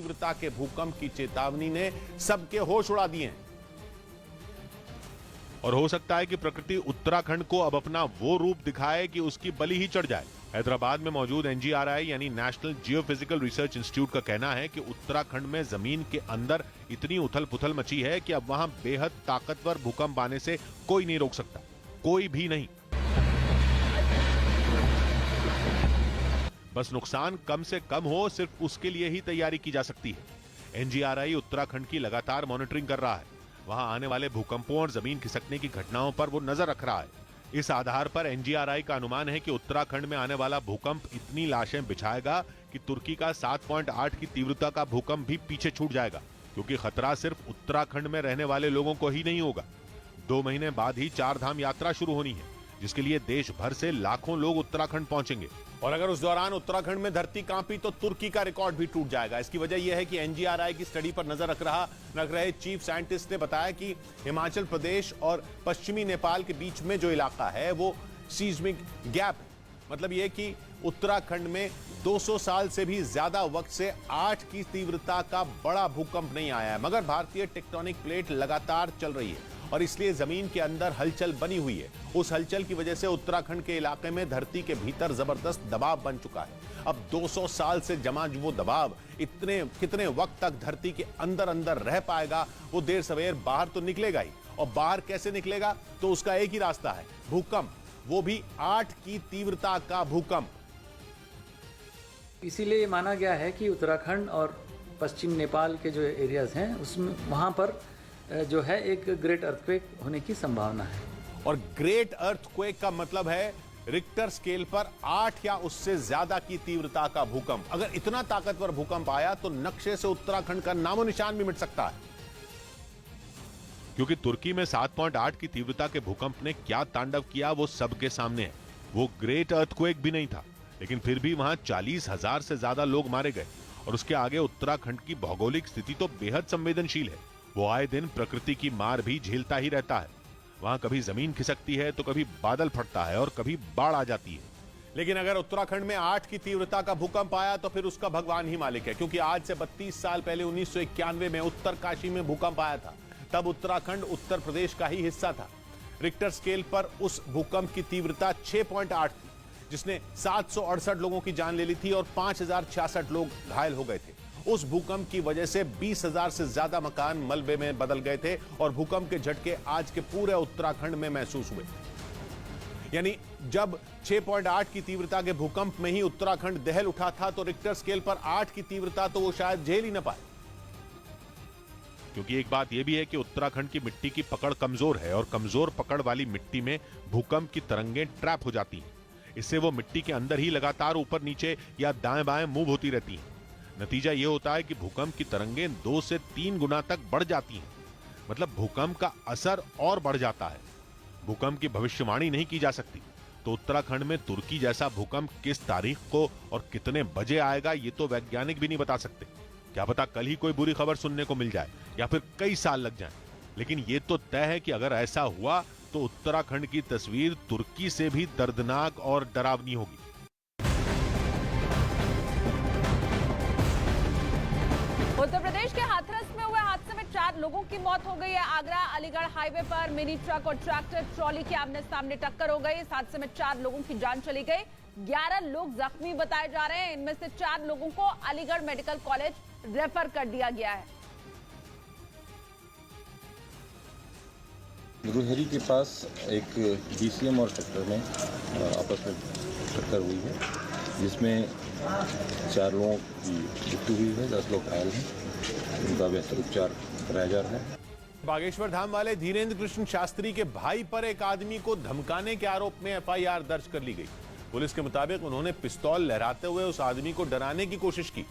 तीव्रता के भूकंप की चेतावनी ने सबके होश उड़ा दिए हैं। और हो सकता है कि प्रकृति उत्तराखंड को अब अपना वो रूप दिखाए कि उसकी बलि ही चढ़ जाए। हैदराबाद में मौजूद एनजीआरआई यानी नेशनल जियोफिजिकल रिसर्च इंस्टीट्यूट का कहना है कि उत्तराखंड में जमीन के अंदर इतनी उथल पुथल मची है कि अब वहां बेहद ताकतवर भूकंप आने से कोई नहीं रोक सकता, कोई भी नहीं। बस नुकसान कम से कम हो, सिर्फ उसके लिए ही तैयारी की जा सकती है। एनजीआरआई उत्तराखंड की लगातार मॉनिटरिंग कर रहा है। वहां आने वाले भूकंपों और जमीन खिसकने की घटनाओं पर वो नजर रख रहा है। इस आधार पर एनजीआरआई का अनुमान है कि उत्तराखंड में आने वाला भूकंप इतनी लाशें बिछाएगा कि तुर्की का 7.8 की तीव्रता का भूकंप भी पीछे छूट जाएगा, क्योंकि खतरा सिर्फ उत्तराखंड में रहने वाले लोगों को ही नहीं होगा। 2 महीने बाद ही 4 धाम यात्रा शुरू होनी है, जिसके लिए देश भर से लाखों लोग उत्तराखंड पहुंचेंगे। और अगर उस दौरान उत्तराखंड में धरती कांपी तो तुर्की का रिकॉर्ड भी टूट जाएगा। इसकी वजह यह है कि एनजीआरआई की स्टडी पर नजर रख रहे चीफ साइंटिस्ट ने बताया कि हिमाचल प्रदेश और पश्चिमी नेपाल के बीच में जो इलाका है वो सीस्मिक गैप है। मतलब यह कि उत्तराखंड में 200 साल से भी ज्यादा वक्त से 8 की तीव्रता का बड़ा भूकंप नहीं आया है, मगर भारतीय टेक्टोनिक प्लेट लगातार चल रही है और इसलिए जमीन के अंदर हलचल बनी हुई है। उस हलचल की वजह से उत्तराखंड के इलाके में धरती के भीतर जबरदस्त दबाव बन चुका है। अब 200 साल से जमा वो दबाव कितने वक्त तक धरती के अंदर अंदर रह पाएगा, वो देर सवेर बाहर तो निकलेगा ही। और बाहर कैसे निकलेगा, तो उसका एक ही रास्ता है, भूकंप, वो भी 8 की तीव्रता का भूकंप। इसीलिए माना गया है कि उत्तराखंड और पश्चिम नेपाल के जो एरियाज हैं उसमें वहां पर जो है एक ग्रेट अर्थक्वेक होने की संभावना है। और ग्रेट अर्थक्वेक का मतलब है रिक्टर स्केल पर 8 या उससे ज्यादा की तीव्रता का भूकंप। अगर इतना ताकतवर भूकंप आया तो नक्शे से उत्तराखंड का नामो निशान भी मिट सकता है। क्योंकि तुर्की में 7.8 की तीव्रता के भूकंप ने क्या तांडव किया वो सबके सामने है। वो ग्रेट अर्थक्वेक भी नहीं था, लेकिन फिर भी वहां 40,000 से ज्यादा लोग मारे गए। और उसके आगे उत्तराखंड की भौगोलिक स्थिति तो बेहद संवेदनशील है। वो आए दिन प्रकृति की मार भी झेलता ही रहता है। वहां कभी जमीन खिसकती है तो कभी बादल फटता है और कभी बाढ़ आ जाती है। लेकिन अगर उत्तराखंड में 8 की तीव्रता का भूकंप आया तो फिर उसका भगवान ही मालिक है, क्योंकि आज से 32 साल पहले 1991 में उत्तरकाशी में भूकंप आया था। तब उत्तराखंड उत्तर प्रदेश का ही हिस्सा था। रिक्टर स्केल पर उस भूकंप की तीव्रता 6.8 थी, जिसने 768 लोगों की जान ले ली थी और 5,066 लोग घायल हो गए थे। उस भूकंप की वजह से 20,000 से ज्यादा मकान मलबे में बदल गए थे और भूकंप के झटके आज के पूरे उत्तराखंड में महसूस हुए। यानी जब 6.8 की तीव्रता के भूकंप में ही उत्तराखंड दहल उठा था, तो रिक्टर स्केल पर 8 की तीव्रता तो वो शायद झेल ही ना पाए। क्योंकि एक बात यह भी है कि उत्तराखंड की मिट्टी की पकड़ कमजोर है और कमजोर पकड़ वाली मिट्टी में भूकंप की तरंगें ट्रैप हो जाती हैं। इससे वो मिट्टी के अंदर ही लगातार ऊपर नीचे या दाएं बाएं मूव होती रहती हैं। नतीजा यह होता है कि भूकंप की तरंगें 2 से 3 गुना तक बढ़ जाती हैं। मतलब भूकंप का असर और बढ़ जाता है। भूकंप की भविष्यवाणी नहीं की जा सकती। तो उत्तराखंड में तुर्की जैसा भूकंप किस तारीख को और कितने बजे आएगा, ये तो वैज्ञानिक भी नहीं बता सकते। क्या पता कल ही कोई बुरी खबर सुनने को मिल जाए या फिर कई साल लग जाएं। लेकिन ये तो तय है कि अगर ऐसा हुआ तो उत्तराखंड की तस्वीर तुर्की से भी दर्दनाक और डरावनी होगी। उत्तर प्रदेश के हाथरस में हुए हादसे में 4 लोगों की मौत हो गई है। आगरा अलीगढ़ हाईवे पर मिनी ट्रक और ट्रैक्टर ट्रॉली की आमने सामने टक्कर हो गई। इस हादसे में 4 लोगों की जान चली गई। 11 लोग जख्मी बताए जा रहे हैं। इनमें से 4 लोगों को अलीगढ़ मेडिकल कॉलेज रेफर कर दिया गया है। गुरुहरी के पास एक बीसीएम और ट्रैक्टर में आपस में टक्कर हुई है, जिसमें 4 लोगों की मृत्यु हुई है, 10 लोग घायल हैं। उनका बेहतर उपचार कराया जा रहा है। बागेश्वर धाम वाले धीरेन्द्र कृष्ण शास्त्री के भाई पर एक आदमी को धमकाने के आरोप में एफआईआर दर्ज कर ली गई। पुलिस के मुताबिक उन्होंने पिस्तौल लहराते हुए उस आदमी को डराने की कोशिश की,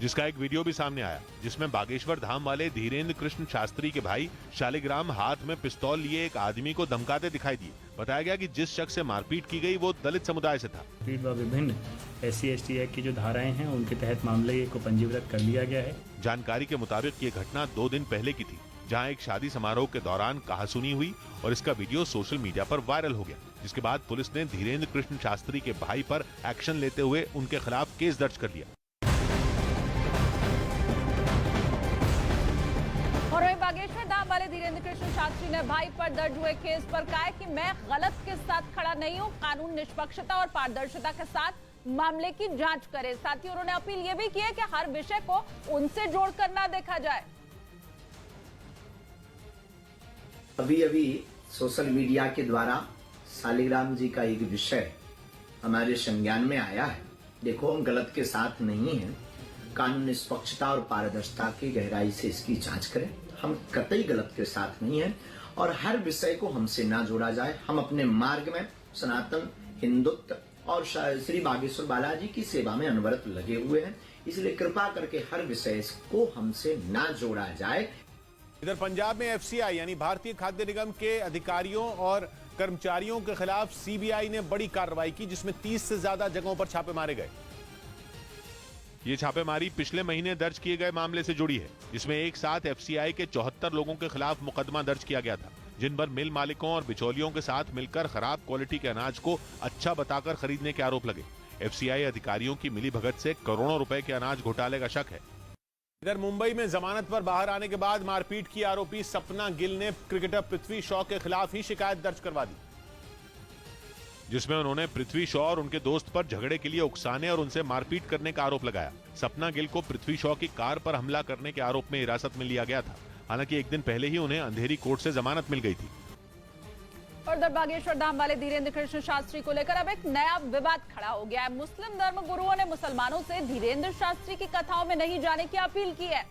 जिसका एक वीडियो भी सामने आया, जिसमें बागेश्वर धाम वाले धीरेन्द्र कृष्ण शास्त्री के भाई शालिग्राम हाथ में पिस्तौल लिए एक आदमी को धमकाते दिखाई दिए। बताया गया कि जिस शख्स से मारपीट की गई वो दलित समुदाय से था। विभिन्न SC/ST एक्ट की जो धाराएं हैं उनके तहत मामले को पंजीकृत कर लिया गया है। जानकारी के मुताबिक ये घटना 2 दिन पहले की थी, जहां एक शादी समारोह के दौरान कहासुनी हुई और इसका वीडियो सोशल मीडिया पर वायरल हो गया। जिसके बाद पुलिस ने धीरेन्द्र कृष्ण शास्त्री के भाई पर एक्शन लेते हुए उनके खिलाफ केस दर्ज कर लिया। बागेश्वर धाम वाले धीरेन्द्र कृष्ण शास्त्री ने भाई पर दर्ज हुए केस पर कहा है कि मैं गलत के साथ खड़ा नहीं हूं, कानून निष्पक्षता और पारदर्शिता के साथ मामले की जांच करे। साथ ही उन्होंने अपील ये भी की है कि हर विषय को उनसे जोड़कर ना देखा जाए। अभी सोशल मीडिया के द्वारा शालिग्राम जी का एक विषय हमारे संज्ञान में आया है। देखो, हम गलत के साथ नहीं हैं, कानून निष्पक्षता और पारदर्शिता की गहराई से इसकी जांच करें। हम कतई गलत के साथ नहीं हैं और हर विषय को हमसे ना जोड़ा जाए। हम अपने मार्ग में सनातन हिंदुत्व और श्री बागेश्वर बालाजी की सेवा में अनवरत लगे हुए हैं, इसलिए कृपा करके हर विषय को हमसे ना जोड़ा जाए। इधर पंजाब में एफसीआई यानी भारतीय खाद्य निगम के अधिकारियों और कर्मचारियों के खिलाफ सीबीआई ने बड़ी कार्रवाई की, जिसमें 30 से ज्यादा जगहों पर छापे मारे गए। ये छापेमारी पिछले महीने दर्ज किए गए मामले से जुड़ी है, जिसमें एक साथ एफसीआई के 74 लोगों के खिलाफ मुकदमा दर्ज किया गया था, जिन पर मिल मालिकों और बिचौलियों के साथ मिलकर खराब क्वालिटी के अनाज को अच्छा बताकर खरीदने के आरोप लगे। एफसीआई अधिकारियों की मिलीभगत से करोड़ों रुपए के अनाज घोटाले का शक है। इधर मुंबई में जमानत पर बाहर आने के बाद मारपीट की आरोपी सपना गिल ने क्रिकेटर पृथ्वी शॉ के खिलाफ ही शिकायत दर्ज करवा दी, जिसमें उन्होंने पृथ्वी शॉ और उनके दोस्त पर झगड़े के लिए उकसाने और उनसे मारपीट करने का आरोप लगाया। सपना गिल को पृथ्वी शॉ की कार पर हमला करने के आरोप में हिरासत में लिया गया था। हालांकि एक दिन पहले ही उन्हें अंधेरी कोर्ट से जमानत मिल गई थी। और उधर बागेश्वर धाम वाले धीरेन्द्र कृष्ण शास्त्री को लेकर अब एक नया विवाद खड़ा हो गया है। मुस्लिम धर्म गुरुओं ने मुसलमानों से धीरेन्द्र शास्त्री की कथाओं में नहीं जाने की अपील की है।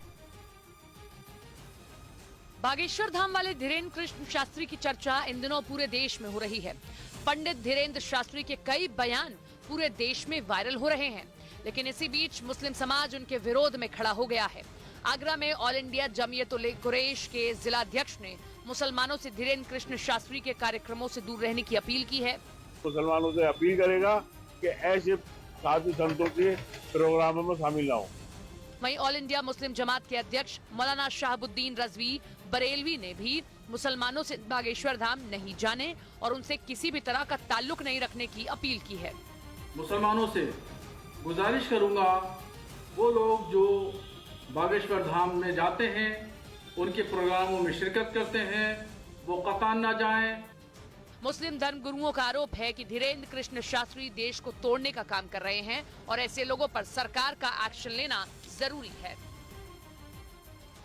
बागेश्वर धाम वाले धीरेन्द्र कृष्ण शास्त्री की चर्चा इन दिनों पूरे देश में हो रही है। पंडित धीरेन्द्र शास्त्री के कई बयान पूरे देश में वायरल हो रहे हैं, लेकिन इसी बीच मुस्लिम समाज उनके विरोध में खड़ा हो गया है। आगरा में ऑल इंडिया जमीयत-उल-कुरैश के जिलाध्यक्ष ने मुसलमानों से धीरेन्द्र कृष्ण शास्त्री के कार्यक्रमों से दूर रहने की अपील की है। मुसलमानों से अपील करेगा कि ऐसे साधु संतों के प्रोग्रामों में शामिल ना हो। वहीं ऑल इंडिया मुस्लिम जमात के अध्यक्ष मौलाना शाहबुद्दीन रजवी बरेलवी ने भी मुसलमानों से बागेश्वर धाम नहीं जाने और उनसे किसी भी तरह का ताल्लुक नहीं रखने की अपील की है। मुसलमानों से गुजारिश करूंगा, वो लोग जो बागेश्वर धाम में जाते हैं, उनके प्रोग्रामों में शिरकत करते हैं, वो कतान ना जाएं। मुस्लिम धर्म गुरुओं का आरोप है कि धीरेन्द्र कृष्ण शास्त्री देश को तोड़ने का काम कर रहे हैं और ऐसे लोगों पर सरकार का एक्शन लेना जरूरी है।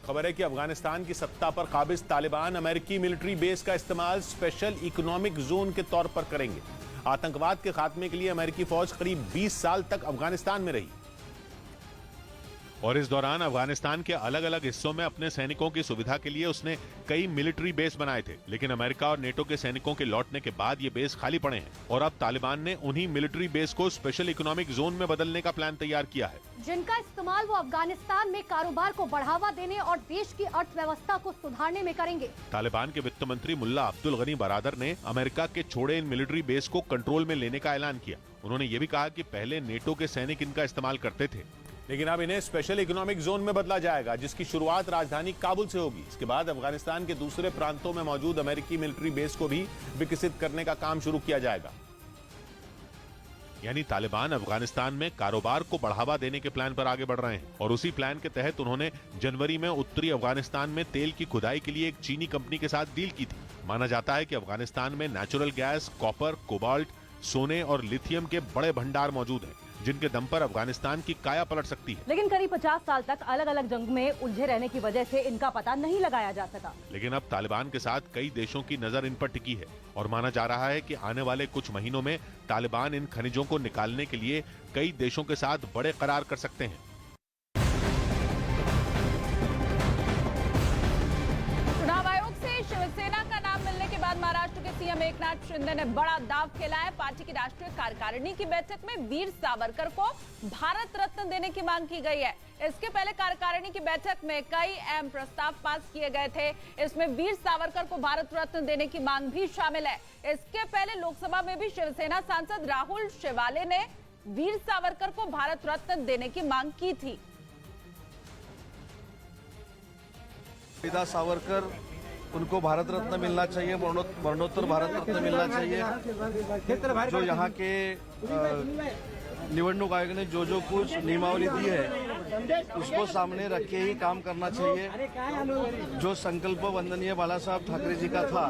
खबर है कि अफगानिस्तान की सत्ता पर काबिज तालिबान अमेरिकी मिलिट्री बेस का इस्तेमाल स्पेशल इकोनॉमिक जोन के तौर पर करेंगे। आतंकवाद के खात्मे के लिए अमेरिकी फौज करीब 20 साल तक अफगानिस्तान में रही और इस दौरान अफगानिस्तान के अलग अलग हिस्सों में अपने सैनिकों की सुविधा के लिए उसने कई मिलिट्री बेस बनाए थे। लेकिन अमेरिका और नेटो के सैनिकों के लौटने के बाद ये बेस खाली पड़े हैं और अब तालिबान ने उन्हीं मिलिट्री बेस को स्पेशल इकोनॉमिक जोन में बदलने का प्लान तैयार किया है, जिनका इस्तेमाल वो अफगानिस्तान में कारोबार को बढ़ावा देने और देश की अर्थव्यवस्था को सुधारने में करेंगे। तालिबान के वित्त मंत्री मुल्ला अब्दुल गनी बरादर ने अमेरिका के छोड़े इन मिलिट्री बेस को कंट्रोल में लेने का ऐलान किया। उन्होंने ये भी कहा कि पहले नेटो के सैनिक इनका इस्तेमाल करते थे, लेकिन अब इन्हें स्पेशल इकोनॉमिक जोन में बदला जाएगा, जिसकी शुरुआत राजधानी काबुल से होगी। इसके बाद अफगानिस्तान के दूसरे प्रांतों में मौजूद अमेरिकी मिलिट्री बेस को भी विकसित करने का काम शुरू किया जाएगा। यानी तालिबान अफगानिस्तान में कारोबार को बढ़ावा देने के प्लान पर आगे बढ़ रहे हैं और उसी प्लान के तहत उन्होंने जनवरी में उत्तरी अफगानिस्तान में तेल की खुदाई के लिए एक चीनी कंपनी के साथ डील की थी। माना जाता है कि अफगानिस्तान में नेचुरल गैस, कॉपर, कोबाल्ट, सोने और लिथियम के बड़े भंडार मौजूद हैं, जिनके दम पर अफगानिस्तान की काया पलट सकती है। लेकिन करीब 50 साल तक अलग अलग जंग में उलझे रहने की वजह से इनका पता नहीं लगाया जा सका। लेकिन अब तालिबान के साथ कई देशों की नजर इन पर टिकी है और माना जा रहा है कि आने वाले कुछ महीनों में तालिबान इन खनिजों को निकालने के लिए कई देशों के साथ बड़े करार कर सकते हैं। चुनाव आयोग से शिवसेना का नाम मिलने के बाद महाराष्ट्र के सीएम एकनाथ शिंदे ने बड़ा दांव खेला है। पार्टी की राष्ट्रीय कार्यकारिणी की बैठक में वीर सावरकर को भारत रत्न देने की मांग की गई है। इसके पहले कार्यकारिणी की बैठक में कई अहम प्रस्ताव पास किए गए थे। इसमें वीर सावरकर को भारत रत्न देने की मांग भी शामिल है। इसके पहले लोकसभा में भी शिवसेना सांसद राहुल शेवाले ने वीर सावरकर को भारत रत्न देने की मांग की थी। पिता सावरकर, उनको भारत रत्न मिलना चाहिए, मरणोत्तर भारत रत्न मिलना चाहिए। जो यहाँ के निवडणूक आयोग ने जो कुछ नियमावली दी है उसको सामने रख के ही काम करना चाहिए। जो संकल्प वंदनीय बाला साहब ठाकरे जी का था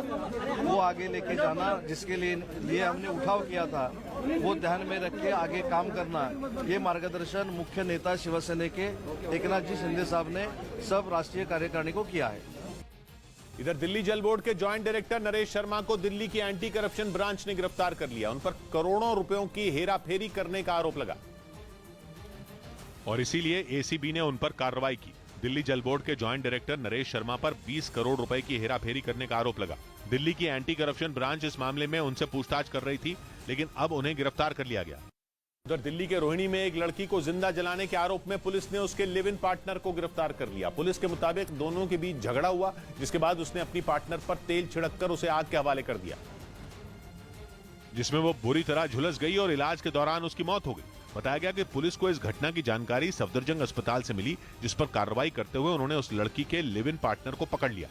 वो आगे लेके जाना, जिसके लिए हमने उठाव किया था वो ध्यान में रख के आगे काम करना, ये मार्गदर्शन मुख्य नेता शिवसेना के एकनाथ जी शिंदे साहब ने सब राष्ट्रीय कार्यकारिणी को किया है। इधर दिल्ली जल बोर्ड के जॉइंट डायरेक्टर नरेश शर्मा को दिल्ली की एंटी करप्शन ब्रांच ने गिरफ्तार कर लिया। उन पर करोड़ों रुपयों की हेराफेरी करने का आरोप लगा और इसीलिए एसीबी ने उन पर कार्रवाई की। दिल्ली जल बोर्ड के जॉइंट डायरेक्टर नरेश शर्मा पर 20 करोड़ रुपए की हेराफेरी करने का आरोप लगा। दिल्ली की एंटी करप्शन ब्रांच इस मामले में उनसे पूछताछ कर रही थी, लेकिन अब उन्हें गिरफ्तार कर लिया गया। उधर दिल्ली के रोहिणी में एक लड़की को जिंदा जलाने के आरोप में पुलिस ने उसके लिव इन पार्टनर को गिरफ्तार कर लिया। पुलिस के मुताबिक दोनों के बीच झगड़ा हुआ, जिसके बाद उसने अपनी पार्टनर पर तेल छिड़ककर उसे आग के हवाले कर दिया, जिसमें वो बुरी तरह झुलस गई और इलाज के दौरान उसकी मौत हो गई। बताया गया कि पुलिस को इस घटना की जानकारी सफदरजंग अस्पताल से मिली, जिस पर कार्रवाई करते हुए उन्होंने उस लड़की के लिव इन पार्टनर को पकड़ लिया।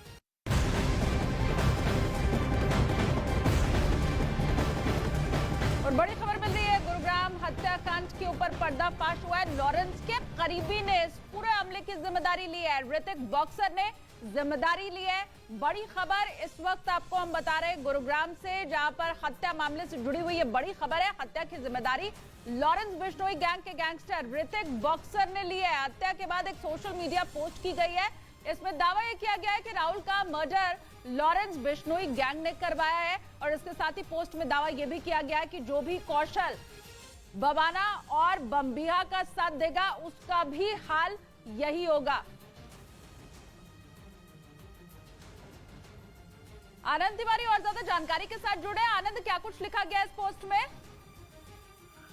और बड़ी खबर मिल रही है, गुरुग्राम हत्याकांड के ऊपर पर्दाफाश हुआ है। लॉरेंस के करीबी ने इस पूरे हमले की जिम्मेदारी ली है। ऋतिक बॉक्सर ने जिम्मेदारी ली है। बड़ी खबर इस वक्त आपको हम बता रहे हैं गुरुग्राम से, जहां पर हत्या मामले से जुड़ी हुई ये बड़ी खबर है। हत्या की जिम्मेदारी लॉरेंस बिश्नोई गैंग के गैंगस्टर ऋतिक बॉक्सर ने ली है। हत्या के बाद एक सोशल मीडिया पोस्ट की गई है। इसमें दावा यह किया गया है कि राहुल का मर्डर लॉरेंस बिश्नोई गैंग ने करवाया है और इसके साथ ही पोस्ट में दावा यह भी किया गया है कि जो भी कौशल बवाना और बम्बिया का साथ देगा उसका भी हाल यही होगा। आनंद तिवारी और ज्यादा जानकारी के साथ जुड़े। आनंद, क्या कुछ लिखा गया इस पोस्ट में?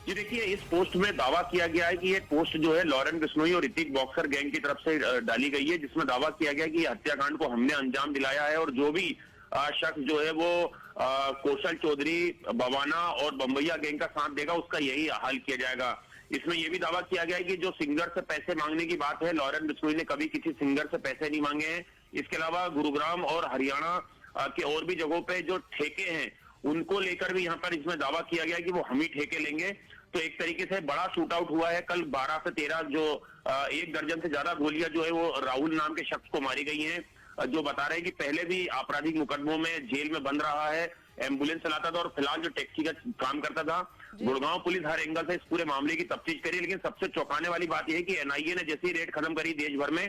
जी देखिए, इस पोस्ट में दावा किया गया है कि ये पोस्ट जो है लॉरेंस बिश्नोई और ऋतिक बॉक्सर गैंग की तरफ से डाली गई है, जिसमें दावा किया गया कि हत्याकांड को हमने अंजाम दिलाया है और जो भी शख्स जो है वो कौशल चौधरी, बवाना और बम्बैया गैंग का साथ देगा उसका यही हाल किया जाएगा। इसमें यह भी दावा किया गया है कि जो सिंगर से पैसे मांगने की बात है, लॉरेंस बिश्नोई ने कभी किसी सिंगर से पैसे नहीं मांगे हैं। इसके अलावा गुरुग्राम और हरियाणा के और भी जगहों पे जो ठेके हैं उनको लेकर भी यहाँ पर इसमें दावा किया गया है कि वो हम ही ठेके लेंगे। तो एक तरीके से बड़ा शूट आउट हुआ है। कल 12 से 13 जो 1 दर्जन से ज्यादा गोलियां जो है वो राहुल नाम के शख्स को मारी गई हैं, जो बता रहे हैं कि पहले भी आपराधिक मुकदमों में जेल में बंद रहा है, एम्बुलेंस चलाता था और फिलहाल जो टैक्सी का काम करता था। गुड़गांव पुलिस हर एंगल से इस पूरे मामले की तफ्तीश करी, लेकिन सबसे चौंकाने वाली बात यह है कि एनआईए ने जैसे ही रेड खत्म करी देश भर में,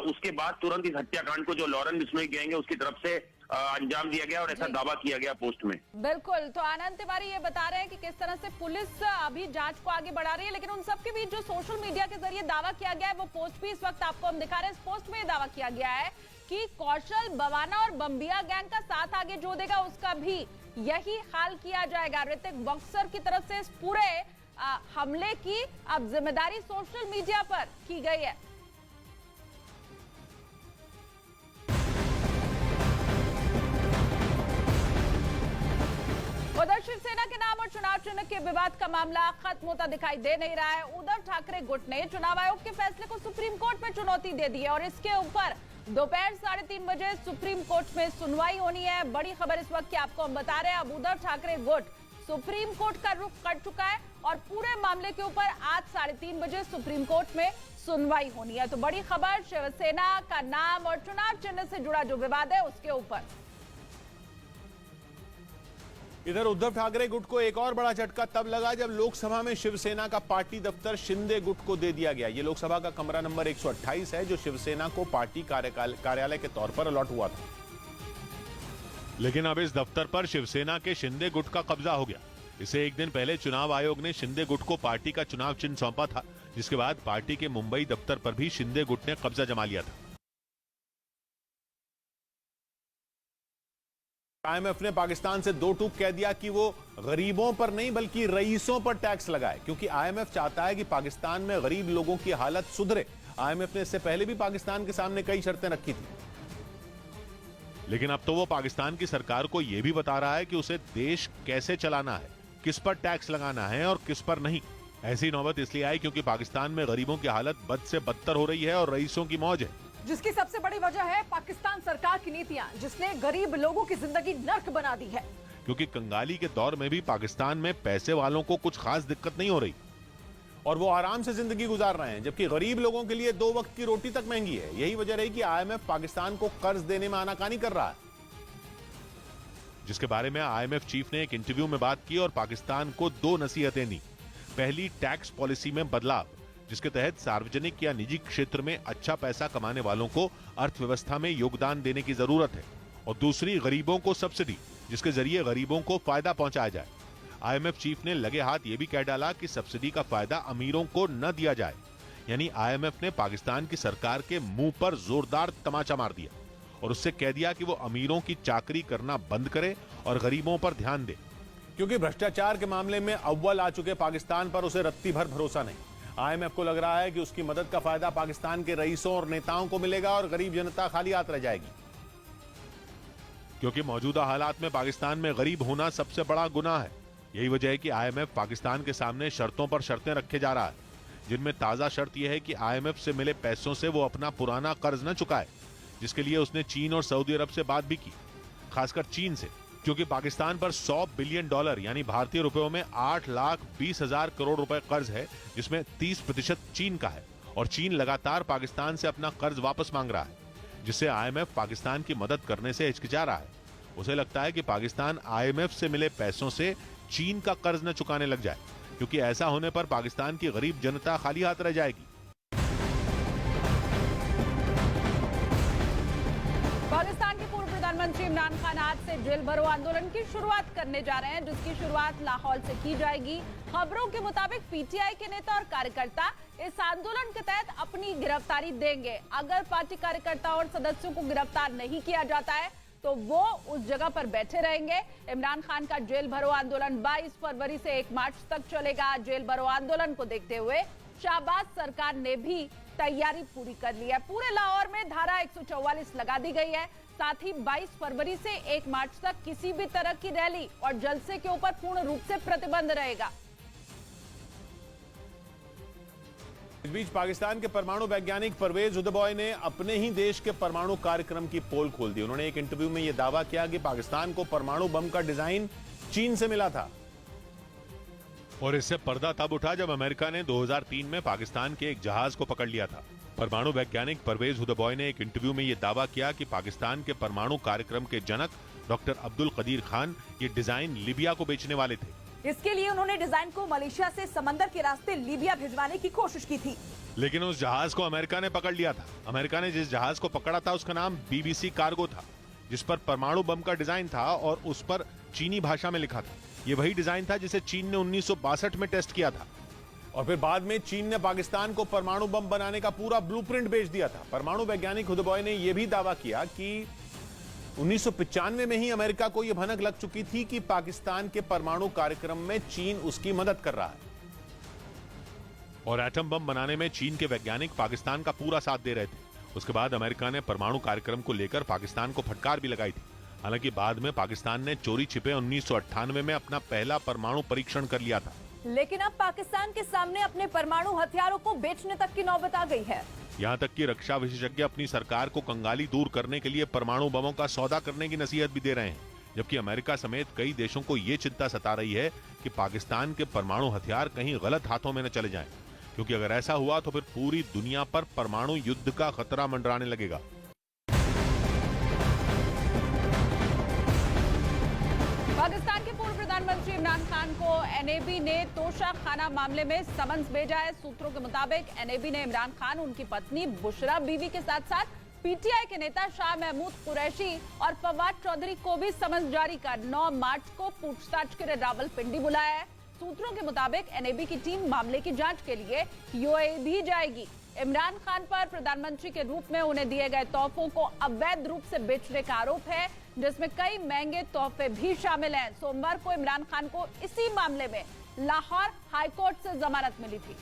उसके बाद तुरंत इस हत्याकांड को जो लॉरेंस बिश्नोई गैंग है उसकी तरफ से अंजाम दिया गया और ऐसा दावा किया गया पोस्ट में। बिल्कुल, तो आनंद तिवारी ये बता रहे हैं कि किस तरह से पुलिस अभी जांच को आगे बढ़ा रही है, लेकिन उन सबके बीच जो सोशल मीडिया के जरिए दावा किया गया है वो पोस्ट भी इस वक्त आपको हम दिखा रहे हैं। इस पोस्ट में दावा किया गया है कि कौशल, बवाना और बम्बिया गैंग का साथ आगे जो देगा उसका भी यही हाल किया जाएगा। ऋतिक बॉक्सर की तरफ से इस पूरे हमले की अब जिम्मेदारी सोशल मीडिया पर की गई है। उधर शिवसेना के नाम और चुनाव चिन्ह के विवाद का मामला खत्म होता दिखाई दे नहीं रहा है। उधर ठाकरे गुट ने चुनाव आयोग के फैसले को सुप्रीम कोर्ट में चुनौती दे दी है और इसके ऊपर दोपहर 3:30 बजे सुप्रीम कोर्ट में सुनवाई होनी है। बड़ी खबर इस वक्त की आपको हम बता रहे हैं। अब उधर ठाकरे गुट सुप्रीम कोर्ट का रुख कर चुका है और पूरे मामले के ऊपर आज 3:30 बजे सुप्रीम कोर्ट में सुनवाई होनी है। तो बड़ी खबर, शिवसेना का नाम और चुनाव चिन्ह से जुड़ा जो विवाद है उसके ऊपर। इधर उद्धव ठाकरे गुट को एक और बड़ा झटका तब लगा जब लोकसभा में शिवसेना का पार्टी दफ्तर शिंदे गुट को दे दिया गया। यह लोकसभा का कमरा नंबर 128 है जो शिवसेना को पार्टी कार्यालय के तौर पर अलॉट हुआ था, लेकिन अब इस दफ्तर पर शिवसेना के शिंदे गुट का कब्जा हो गया। इसे एक दिन पहले चुनाव आयोग ने शिंदे गुट को पार्टी का चुनाव चिन्ह सौंपा था, जिसके बाद पार्टी के मुंबई दफ्तर पर भी शिंदे गुट ने कब्जा जमा लिया था। आईएमएफ ने पाकिस्तान से 2 टूक कह दिया कि वो गरीबों पर नहीं बल्कि रईसों पर टैक्स लगाए, क्योंकि आईएमएफ चाहता है कि पाकिस्तान में गरीब लोगों की हालत सुधरे। आईएमएफ ने इससे पहले भी पाकिस्तान के सामने कई शर्तें रखी थी, लेकिन अब तो वो पाकिस्तान की सरकार को यह भी बता रहा है कि उसे देश कैसे चलाना है, किस पर टैक्स लगाना है और किस पर नहीं। ऐसी नौबत इसलिए आई क्योंकि पाकिस्तान में गरीबों की हालत बद से बदतर हो रही है और रईसों की मौज है, जिसकी सबसे बड़ी वजह है पाकिस्तान सरकार की नीतियां, जिसने गरीब लोगों की जिंदगी नर्क बना दी है। क्योंकि कंगाली के दौर में भी पाकिस्तान में पैसे वालों को कुछ खास दिक्कत नहीं हो रही। और वो आराम से जिंदगी गुजार रहे हैं, जबकि गरीब लोगों के लिए 2 वक्त की रोटी तक महंगी है। यही वजह रही कि IMF पाकिस्तान को कर्ज देने में आनाकानी कर रहा है, जिसके बारे में IMF चीफ ने एक इंटरव्यू में बात की और पाकिस्तान को 2 नसीहतें दी। पहली, टैक्स पॉलिसी में बदलाव, जिसके तहत सार्वजनिक या निजी क्षेत्र में अच्छा पैसा कमाने वालों को अर्थव्यवस्था में योगदान देने की जरूरत है। और दूसरी, गरीबों को सब्सिडी, जिसके जरिए गरीबों को फायदा पहुंचाया जाए। IMF चीफ ने लगे हाथ ये भी कह डाला कि सब्सिडी का फायदा अमीरों को न दिया जाए। यानी IMF ने पाकिस्तान की सरकार के मुंह पर जोरदार तमाचा मार दिया और उससे कह दिया कि वो अमीरों की चाकरी करना बंद करे और गरीबों पर ध्यान दे, क्योंकि भ्रष्टाचार के मामले में अव्वल आ चुके पाकिस्तान पर उसे रत्ती भर भरोसा नहीं। IMF को लग रहा है कि उसकी मदद का फायदा पाकिस्तान के रईसों और नेताओं को मिलेगा और गरीब जनता खाली हाथ रह जाएगी, क्योंकि मौजूदा हालात में पाकिस्तान में गरीब होना सबसे बड़ा गुनाह है। यही वजह है कि IMF पाकिस्तान के सामने शर्तों पर शर्तें रखे जा रहा है, जिनमें ताजा शर्त यह है कि IMF से मिले पैसों से वो अपना पुराना कर्ज न चुकाए, जिसके लिए उसने चीन और सऊदी अरब से बात भी की, खासकर चीन से, क्योंकि पाकिस्तान पर $100 बिलियन यानी भारतीय रुपयों में 8,20,000 करोड़ रुपए कर्ज है, जिसमें 30% चीन का है। और चीन लगातार पाकिस्तान से अपना कर्ज वापस मांग रहा है, जिससे IMF पाकिस्तान की मदद करने से हिचकिचा रहा है। उसे लगता है कि पाकिस्तान IMF से मिले पैसों से चीन का कर्ज न चुकाने लग जाए, क्योंकि ऐसा होने पर पाकिस्तान की गरीब जनता खाली हाथ रह जाएगी। पाकिस्तान के पूर्व प्रधानमंत्री इमरान खान आज से जेल भरो आंदोलन की शुरुआत करने जा रहे हैं, जिसकी शुरुआत लाहौर से की जाएगी। खबरों के मुताबिक PTI के नेता और कार्यकर्ता इस आंदोलन के तहत अपनी गिरफ्तारी देंगे। अगर पार्टी कार्यकर्ता और सदस्यों को गिरफ्तार नहीं किया जाता है तो वो उस जगह पर बैठे रहेंगे। इमरान खान का जेल भरो आंदोलन 22 फरवरी से 1 मार्च तक चलेगा। जेल भरो आंदोलन को देखते हुए शाहबाज सरकार ने भी तैयारी पूरी कर ली है। पूरे लाहौर में धारा 144 लगा दी गई है। साथ ही 22 फरवरी से 1 मार्च तक किसी भी तरह की रैली और जलसे के ऊपर पूर्ण रूप से प्रतिबंध रहेगा। इस बीच पाकिस्तान के परमाणु वैज्ञानिक परवेज हुदबॉय ने अपने ही देश के परमाणु कार्यक्रम की पोल खोल दी। उन्होंने एक इंटरव्यू में यह दावा किया कि पाकिस्तान को परमाणु बम का डिजाइन चीन से मिला था। और इससे पर्दा तब उठा जब अमेरिका ने 2003 में पाकिस्तान के एक जहाज को पकड़ लिया था। परमाणु वैज्ञानिक परवेज हुदबॉय ने एक इंटरव्यू में यह दावा किया कि पाकिस्तान के परमाणु कार्यक्रम के जनक डॉक्टर अब्दुल कदीर खान ये डिजाइन लीबिया को बेचने वाले थे। इसके लिए उन्होंने डिजाइन को मलेशिया से समंदर के रास्ते लीबिया भिजवाने की कोशिश की थी, लेकिन उस जहाज को अमेरिका ने पकड़ लिया था। अमेरिका ने जिस जहाज को पकड़ा था उसका नाम BBC कार्गो था, जिस पर परमाणु बम का डिजाइन था और उस पर चीनी भाषा में लिखा था। ये वही डिजाइन था जिसे चीन ने 1962 में टेस्ट किया था और फिर बाद में चीन ने पाकिस्तान को परमाणु बम बनाने का पूरा ब्लूप्रिंट बेच दिया था। परमाणु वैज्ञानिक हुदबॉय ने यह भी दावा किया कि 1995 में ही अमेरिका को यह भनक लग चुकी थी कि पाकिस्तान के परमाणु कार्यक्रम में चीन उसकी मदद कर रहा है और एटम बम बनाने में चीन के वैज्ञानिक पाकिस्तान का पूरा साथ दे रहे थे। उसके बाद अमेरिका ने परमाणु कार्यक्रम को लेकर पाकिस्तान को फटकार भी लगाई थी। हालांकि बाद में पाकिस्तान ने चोरी छिपे 1998 में अपना पहला परमाणु परीक्षण कर लिया था। लेकिन अब पाकिस्तान के सामने अपने परमाणु हथियारों को बेचने तक की नौबत आ गई है। यहां तक कि रक्षा विशेषज्ञ अपनी सरकार को कंगाली दूर करने के लिए परमाणु बमों का सौदा करने की नसीहत भी दे रहे हैं, जबकि अमेरिका समेत कई देशों को यह चिंता सता रही है कि पाकिस्तान के परमाणु हथियार कहीं गलत हाथों में न चले जाएं, क्योंकि अगर ऐसा हुआ तो फिर पूरी दुनिया पर परमाणु युद्ध का खतरा मंडराने लगेगा। पाकिस्तान के पूर्व प्रधानमंत्री इमरान खान को NAB ने तोशा खाना मामले में समन्स भेजा है। सूत्रों के मुताबिक NAB ने इमरान खान, उनकी पत्नी बुशरा बीवी के साथ साथ PTI के नेता शाह महमूद कुरैशी और फवाद चौधरी को भी समन्स जारी कर 9 मार्च को पूछताछ के लिए रावलपिंडी बुलाया है। सूत्रों के मुताबिक NAB की टीम मामले की जांच के लिए UAE भी जाएगी। इमरान खान पर प्रधानमंत्री के रूप में उन्हें दिए गए तोहफों को अवैध रूप से बेचने का आरोप है, जिसमें कई महंगे तोहफे भी शामिल हैं। सोमवार को इमरान खान को इसी मामले में लाहौर हाईकोर्ट से जमानत मिली थी।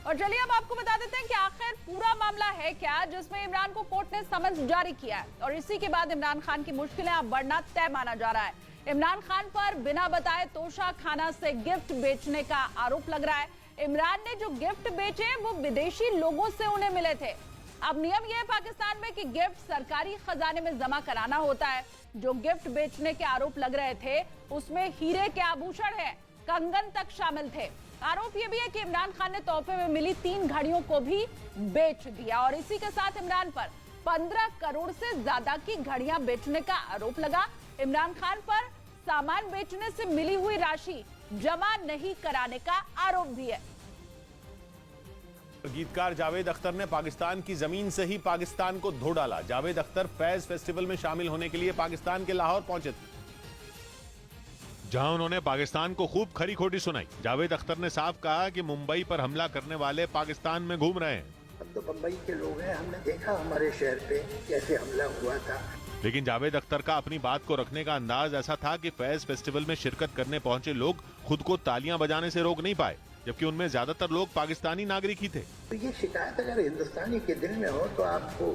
और चलिए अब आपको बता देते हैं कि आखिर पूरा मामला है क्या, जिसमें इमरान को कोर्ट ने समन्स जारी किया है और इसी के बाद इमरान खान की मुश्किलें अब बढ़ना तय माना जा रहा है। इमरान खान पर बिना बताए तोशा खाना से गिफ्ट बेचने का आरोप लग रहा है। इमरान ने जो गिफ्ट बेचे वो विदेशी लोगों से उन्हें मिले थे। अब नियम यह है पाकिस्तान में कि गिफ्ट सरकारी खजाने में जमा कराना होता है। जो गिफ्ट बेचने के आरोप लग रहे थे उसमें हीरे के आभूषण है, कंगन तक शामिल थे। आरोप यह भी है कि इमरान खान ने तोहफे में मिली 3 घड़ियों को भी बेच दिया और इसी के साथ इमरान पर 15 करोड़ से ज्यादा की घड़ियां बेचने का आरोप लगा। इमरान खान पर सामान बेचने से मिली हुई राशि जमा नहीं कराने का आरोप भी है। गीतकार जावेद अख्तर ने पाकिस्तान की जमीन से ही पाकिस्तान को धो डाला। जावेद अख्तर फैज फेस्टिवल में शामिल होने के लिए पाकिस्तान के लाहौर पहुंचे थे, जहां उन्होंने पाकिस्तान को खूब खरी खोटी सुनाई। जावेद अख्तर ने साफ कहा कि मुंबई पर हमला करने वाले पाकिस्तान में घूम रहे हैं। हम तो मुंबई के लोग हैं, हमने देखा हमारे शहर पे कैसे हमला हुआ था। लेकिन जावेद अख्तर का अपनी बात को रखने का अंदाज ऐसा था कि फैज फेस्टिवल में शिरकत करने पहुंचे लोग खुद को तालियां बजाने से रोक नहीं पाए, जबकि उनमें ज्यादातर लोग पाकिस्तानी नागरिक ही थे। तो ये शिकायत अगर हिंदुस्तानी के दिल में हो तो आपको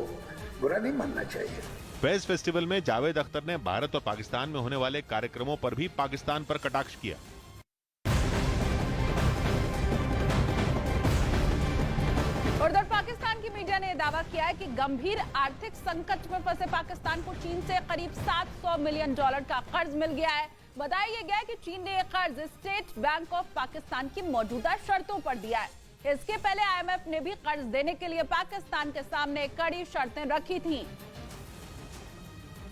बुरा नहीं मानना चाहिए। फैज फेस्टिवल में जावेद अख्तर ने भारत और पाकिस्तान में होने वाले कार्यक्रमों पर भी पाकिस्तान पर कटाक्ष किया। उधर पाकिस्तान की मीडिया ने दावा किया है कि गंभीर आर्थिक संकट में फंसे पाकिस्तान को चीन से करीब $700 मिलियन का कर्ज मिल गया है। बताया गया है कि चीन ने यह कर्ज स्टेट बैंक ऑफ पाकिस्तान की मौजूदा शर्तों पर दिया है। इसके पहले IMF ने भी कर्ज देने के लिए पाकिस्तान के सामने कड़ी शर्तें रखी थीं।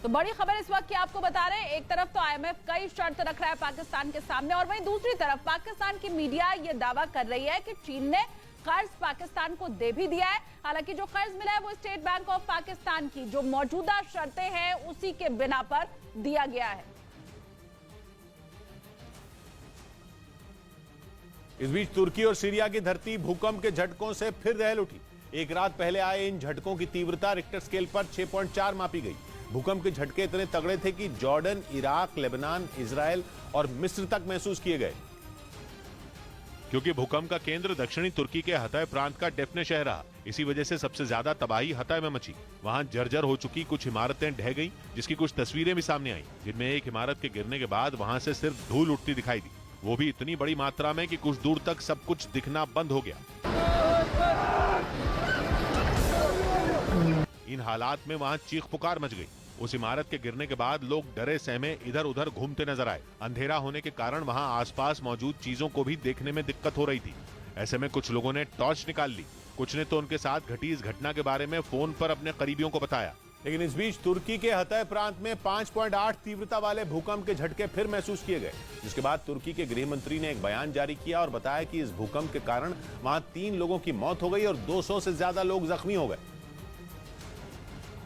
तो बड़ी खबर इस वक्त की आपको बता रहे हैं, एक तरफ तो IMF कई शर्त रख रहा है पाकिस्तान के सामने और वहीं दूसरी तरफ पाकिस्तान की मीडिया ये दावा कर रही है कि चीन ने कर्ज पाकिस्तान को दे भी दिया है। हालांकि जो कर्ज मिला है वो स्टेट बैंक ऑफ पाकिस्तान की जो मौजूदा शर्तें हैं उसी के बिना पर दिया गया है। इस बीच तुर्की और सीरिया की धरती भूकंप के झटकों से फिर दहल उठी। एक रात पहले आए इन झटकों की तीव्रता रिक्टर स्केल पर 6.4 मापी गई। भूकंप के झटके इतने तगड़े थे कि जॉर्डन, इराक, लेबनान, इजराइल और मिस्र तक महसूस किए गए। क्योंकि भूकंप का केंद्र दक्षिणी तुर्की के हतय प्रांत का डेफने शहर रहा, इसी वजह से सबसे ज्यादा तबाही हतय में मची। वहां जर्जर हो चुकी कुछ इमारतें ढह गईं, जिसकी कुछ तस्वीरें भी सामने आईं, जिनमें एक इमारत के गिरने के बाद वहां से सिर्फ धूल उठती दिखाई दी, वो भी इतनी बड़ी मात्रा में कि कुछ दूर तक सब कुछ दिखना बंद हो गया। इन हालात में वहां चीख पुकार मच गई। उस इमारत के गिरने के बाद लोग डरे सहमे इधर उधर घूमते नजर आए। अंधेरा होने के कारण वहां आसपास मौजूद चीजों को भी देखने में दिक्कत हो रही थी। ऐसे में कुछ लोगों ने टॉर्च निकाल ली, कुछ ने तो उनके साथ घटी इस घटना के बारे में फोन पर अपने करीबियों को बताया। लेकिन इस बीच तुर्की के हतय प्रांत में 5.8 तीव्रता वाले भूकंप के झटके फिर महसूस किए गए, जिसके बाद तुर्की के गृह मंत्री ने एक बयान जारी किया और बताया कि इस भूकंप के कारण वहां 3 लोगों की मौत हो गई और 200 से ज्यादा लोग जख्मी हो गए।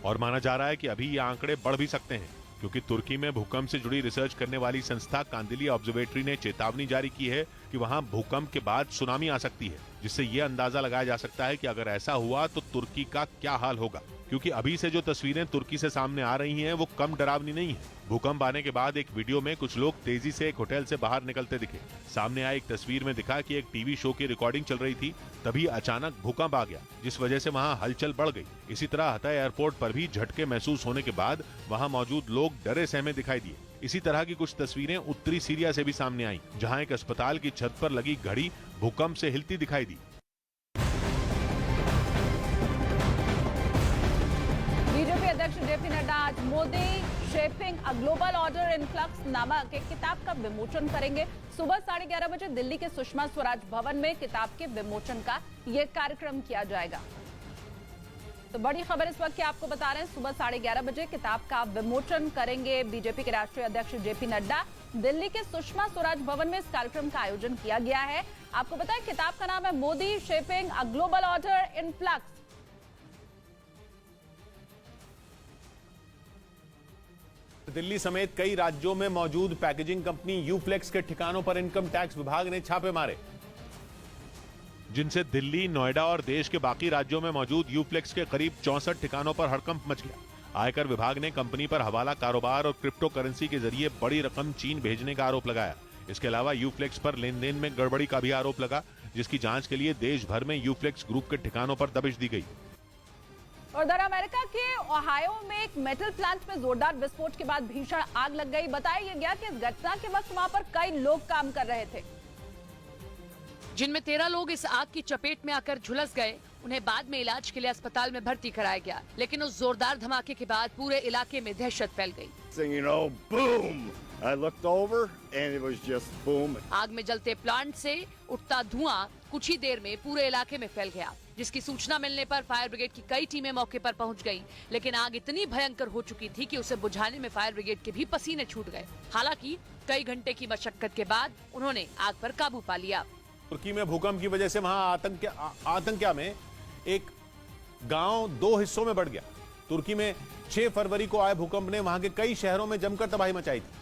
और माना जा रहा है कि अभी ये आंकड़े बढ़ भी सकते हैं, क्योंकि तुर्की में भूकंप से जुड़ी रिसर्च करने वाली संस्था कांदिली ऑब्जर्वेटरी ने चेतावनी जारी की है कि वहां भूकंप के बाद सुनामी आ सकती है, जिससे यह अंदाजा लगाया जा सकता है कि अगर ऐसा हुआ तो तुर्की का क्या हाल होगा। क्योंकि अभी से जो तस्वीरें तुर्की से सामने आ रही हैं वो कम डरावनी नहीं है। भूकंप आने के बाद एक वीडियो में कुछ लोग तेजी से एक होटल से बाहर निकलते दिखे। सामने आई एक तस्वीर में दिखा कि एक टीवी शो की रिकॉर्डिंग चल रही थी, तभी अचानक भूकंप आ गया, जिस वजह से वहां हलचल बढ़ गई। इसी तरह हतय एयरपोर्ट पर भी झटके महसूस होने के बाद वहां मौजूद लोग डरे सहमे दिखाई दिए। इसी तरह की कुछ तस्वीरें उत्तरी सीरिया से भी सामने आई, जहां एक अस्पताल की छत पर लगी घड़ी भूकंप से हिलती दिखाई दी। बीजेपी अध्यक्ष जेपी नड्डा आज Modi shaping a global order in flux नामक एक किताब का विमोचन करेंगे। सुबह 11:30 बजे दिल्ली के सुषमा स्वराज भवन में किताब के विमोचन का यह कार्यक्रम किया जाएगा। तो बड़ी खबर इस वक्त की आपको बता रहे हैं, सुबह 11:30 बजे किताब का विमोचन करेंगे बीजेपी के राष्ट्रीय अध्यक्ष जेपी नड्डा। दिल्ली के सुषमा स्वराज भवन में इस कार्यक्रम का आयोजन किया गया है। आपको बताएं किताब का नाम है Modi shaping a global order in flux. Delhi समेत कई राज्यों में मौजूद पैकेजिंग कंपनी यूफ्लेक्स के ठिकानों पर इनकम टैक्स विभाग ने छापे मारे, जिनसे दिल्ली, नोएडा और देश के बाकी राज्यों में मौजूद यूफ्लेक्स के करीब 64 ठिकानों पर हड़कंप मच गया। आयकर विभाग ने कंपनी पर हवाला कारोबार और क्रिप्टो करेंसी के जरिए बड़ी रकम चीन भेजने का आरोप लगाया। इसके अलावा यूफ्लेक्स पर लेन देन में गड़बड़ी का भी आरोप लगा, जिसकी जांच के लिए देश भर में यूफ्लेक्स ग्रुप के ठिकानों पर दबिश दी गई। और उधर अमेरिका के ओहायो में एक मेटल प्लांट में जोरदार विस्फोट के बाद भीषण आग लग गई। बताया गया कि इस घटना के वक्त वहां पर कई लोग काम कर रहे थे, जिनमें 13 लोग इस आग की चपेट में आकर झुलस गए उन्हें बाद में इलाज के लिए अस्पताल में भर्ती कराया गया, लेकिन उस जोरदार धमाके के बाद पूरे इलाके में दहशत फैल गई। I looked over and it was just boom. आग में जलते प्लांट से उठता धुआं कुछ ही देर में पूरे इलाके में फैल गया, जिसकी सूचना मिलने पर फायर ब्रिगेड की कई टीमें मौके पर पहुंच गईं, लेकिन आग इतनी भयंकर हो चुकी थी कि उसे बुझाने में फायर ब्रिगेड के भी पसीने छूट गए। हालांकि कई घंटे की मशक्कत के बाद उन्होंने आग पर काबू पा लिया। तुर्की में भूकंप की वजह से वहां आतंकिया में एक गांव 2 हिस्सों में बढ़ गया। तुर्की में 6 फरवरी को आए भूकंप ने वहां के कई शहरों में जमकर तबाही मचाई थी,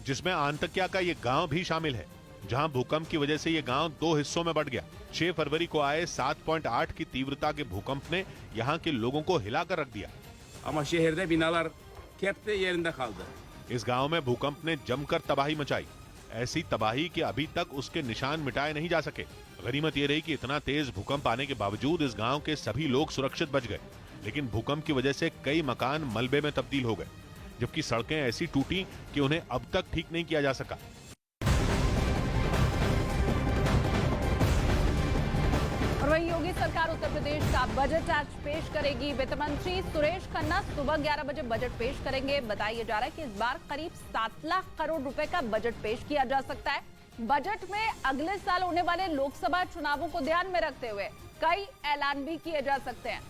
जिसमें आंतकिया का ये गांव भी शामिल है, जहां भूकंप की वजह से ये गांव 2 हिस्सों में बढ़ गया। 6 फरवरी को आए 7.8 की तीव्रता के भूकंप ने यहां के लोगों को हिलाकर रख दिया। इस गांव में भूकंप ने जमकर तबाही मचाई, ऐसी तबाही कि अभी तक उसके निशान मिटाए नहीं जा सके। गनीमत ये रही कि इतना तेज भूकंप आने के बावजूद इस गांव के सभी लोग सुरक्षित बच गए, लेकिन भूकंप की वजह से कई मकान मलबे में तब्दील हो गए, जबकि सड़कें ऐसी टूटी कि उन्हें अब तक ठीक नहीं किया जा सका। और वहीं योगी सरकार उत्तर प्रदेश का बजट आज पेश करेगी। वित्त मंत्री सुरेश खन्ना सुबह 11 बजे बजट पेश करेंगे। बताया जा रहा है कि इस बार करीब 7 लाख करोड़ रुपए का बजट पेश किया जा सकता है। बजट में अगले साल होने वाले लोकसभा चुनावों को ध्यान में रखते हुए कई ऐलान भी किए जा सकते हैं।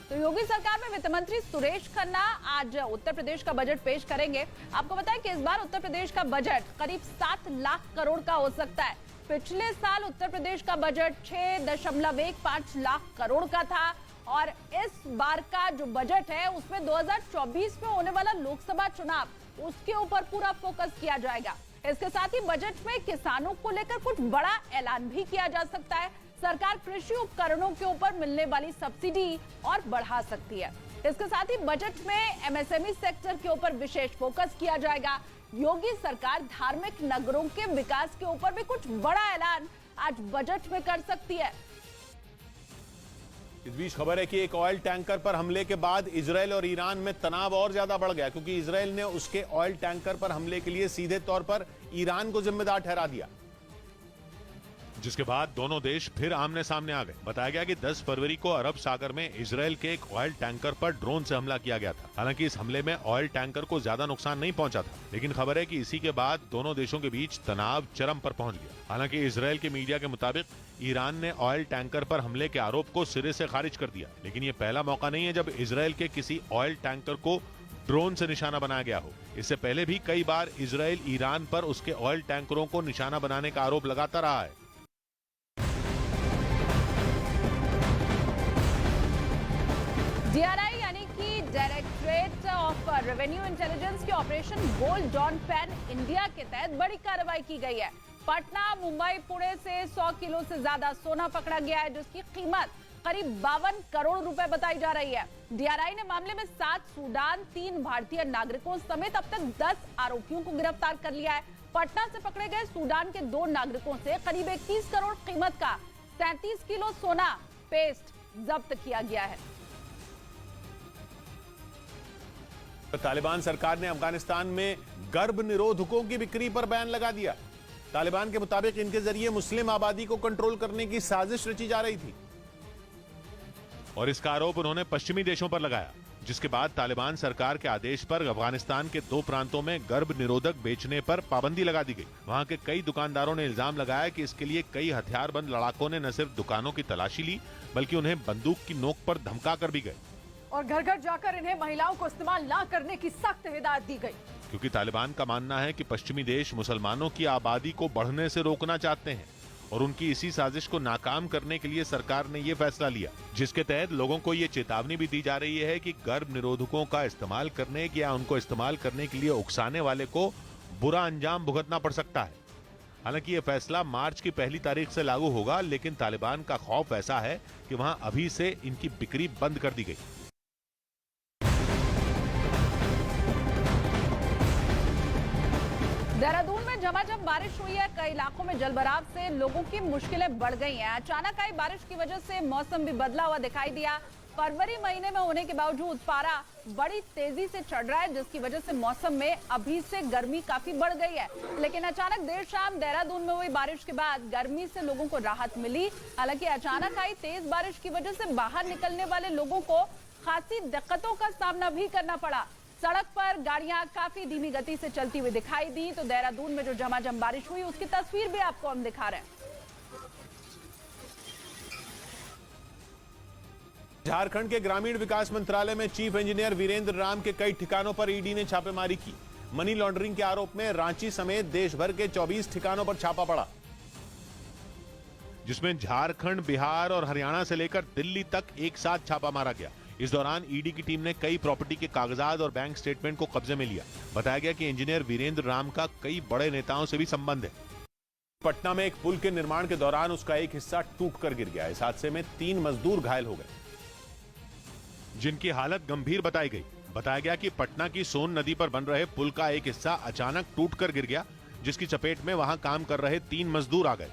तो योगी सरकार में वित्त मंत्री सुरेश खन्ना आज उत्तर प्रदेश का बजट पेश करेंगे। आपको बताएं कि इस बार उत्तर प्रदेश का बजट करीब 7 लाख करोड़ का हो सकता है। पिछले साल उत्तर प्रदेश का बजट 6.15 लाख करोड़ का था, और इस बार का जो बजट है उसमें 2024 में होने वाला लोकसभा चुनाव उसके ऊपर पूरा फोकस किया जाएगा। इसके साथ ही बजट में किसानों को लेकर कुछ बड़ा ऐलान भी किया जा सकता है। सरकार कृषि उपकरणों के ऊपर मिलने वाली सब्सिडी और बढ़ा सकती है। इसके साथ ही बजट में एमएसएमई सेक्टर के ऊपर विशेष फोकस किया जाएगा। योगी सरकार धार्मिक नगरों के विकास के ऊपर भी कुछ बड़ा ऐलान आज बजट में कर सकती है। इस बीच खबर है कि एक ऑयल टैंकर पर हमले के बाद इजरायल और ईरान में तनाव और ज्यादा बढ़ गया, क्योंकि इजरायल ने उसके ऑयल टैंकर पर हमले के लिए सीधे तौर पर ईरान को जिम्मेदार ठहरा दिया, जिसके बाद दोनों देश फिर आमने सामने आ गए। बताया गया कि 10 फरवरी को अरब सागर में इजरायल के एक ऑयल टैंकर पर ड्रोन से हमला किया गया था। हालांकि इस हमले में ऑयल टैंकर को ज्यादा नुकसान नहीं पहुंचा था, लेकिन खबर है कि इसी के बाद दोनों देशों के बीच तनाव चरम पर पहुंच गया। हालांकि इजरायल के मीडिया के मुताबिक ईरान ने ऑयल टैंकर पर हमले के आरोप को सिरे से खारिज कर दिया, लेकिन ये पहला मौका नहीं है जब इजरायल के किसी ऑयल टैंकर को ड्रोन से निशाना बनाया गया हो। इससे पहले भी कई बार इजरायल ईरान पर उसके ऑयल टैंकरों को निशाना बनाने का आरोप लगाता रहा है। डीआरआई यानी कि डायरेक्टरेट ऑफ रेवेन्यू इंटेलिजेंस के operation gold dawn pan India के तहत बड़ी कार्रवाई की गई है। पटना, मुंबई, पुणे से 100 किलो से ज्यादा सोना पकड़ा गया है, जिसकी कीमत करीब 52 करोड़ रुपए बताई जा रही है। डीआरआई ने मामले में 7 सूडान, 3 भारतीय नागरिकों समेत अब तक 10 आरोपियों को गिरफ्तार कर लिया है। पटना से पकड़े गए सूडान के 2 नागरिकों से करीब 21 करोड़ कीमत का 37 किलो सोना पेस्ट जब्त किया गया है। तालिबान सरकार ने अफगानिस्तान में गर्भ निरोधकों की बिक्री पर बैन लगा दिया। तालिबान के मुताबिक इनके जरिए मुस्लिम आबादी को कंट्रोल करने की साजिश रची जा रही थी, और इसका आरोप उन्होंने पश्चिमी देशों पर लगाया, जिसके बाद तालिबान सरकार के आदेश पर अफगानिस्तान के 2 प्रांतों में गर्भ निरोधक बेचने पर पाबंदी लगा दी गई। वहां के कई दुकानदारों ने इल्जाम लगाया कि इसके लिए कई हथियारबंद लड़ाकों ने न सिर्फ दुकानों की तलाशी ली, बल्कि उन्हें बंदूक की नोक पर धमका कर भी गए, और घर घर जाकर इन्हें महिलाओं को इस्तेमाल न करने की सख्त हिदायत दी गई। क्योंकि तालिबान का मानना है कि पश्चिमी देश मुसलमानों की आबादी को बढ़ने से रोकना चाहते हैं, और उनकी इसी साजिश को नाकाम करने के लिए सरकार ने यह फैसला लिया, जिसके तहत लोगों को ये चेतावनी भी दी जा रही है कि गर्भ निरोधकों का इस्तेमाल करने या उनको इस्तेमाल करने के लिए उकसाने वाले को बुरा अंजाम भुगतना पड़ सकता है। हालांकि यह फैसला मार्च की 1 तारीख से लागू होगा, लेकिन तालिबान का खौफ ऐसा है कि वहां अभी से इनकी बिक्री बंद कर दी गई। देहरादून में झमाझम बारिश हुई है। कई इलाकों में जलभराव से लोगों की मुश्किलें बढ़ गई हैं। अचानक आई बारिश की वजह से मौसम भी बदला हुआ दिखाई दिया। फरवरी महीने में होने के बावजूद पारा बड़ी तेजी से चढ़ रहा है, जिसकी वजह से मौसम में अभी से गर्मी काफी बढ़ गई है। लेकिन अचानक देर शाम देहरादून में हुई बारिश के बाद गर्मी से लोगों को राहत मिली। हालांकि अचानक आई तेज बारिश की वजह से बाहर निकलने वाले लोगों को खासी दिक्कतों का सामना भी करना पड़ा। सड़क पर गाड़ियां काफी धीमी गति से चलती हुई दिखाई दी। तो देहरादून में जो झमाझम बारिश हुई उसकी तस्वीर भी आपको हम दिखा रहे हैं। झारखंड के ग्रामीण विकास मंत्रालय में चीफ इंजीनियर वीरेंद्र राम के कई ठिकानों पर ईडी ने छापेमारी की। मनी लॉन्ड्रिंग के आरोप में रांची समेत देश भर के 24 ठिकानों पर छापा पड़ा, जिसमें झारखंड, बिहार और हरियाणा से लेकर दिल्ली तक एक साथ छापा मारा गया। इस दौरान ईडी की टीम ने कई प्रॉपर्टी के कागजात और बैंक स्टेटमेंट को कब्जे में लिया। बताया गया कि इंजीनियर वीरेंद्र राम का कई बड़े नेताओं से भी संबंध है। पटना में एक पुल के निर्माण के दौरान उसका एक हिस्सा टूटकर गिर गया। इस हादसे में 3 मजदूर घायल हो गए, जिनकी हालत गंभीर बताई गई। बताया गया कि पटना की सोन नदी पर बन रहे पुल का एक हिस्सा अचानक टूटकर गिर गया, जिसकी चपेट में वहां काम कर रहे 3 मजदूर आ गए।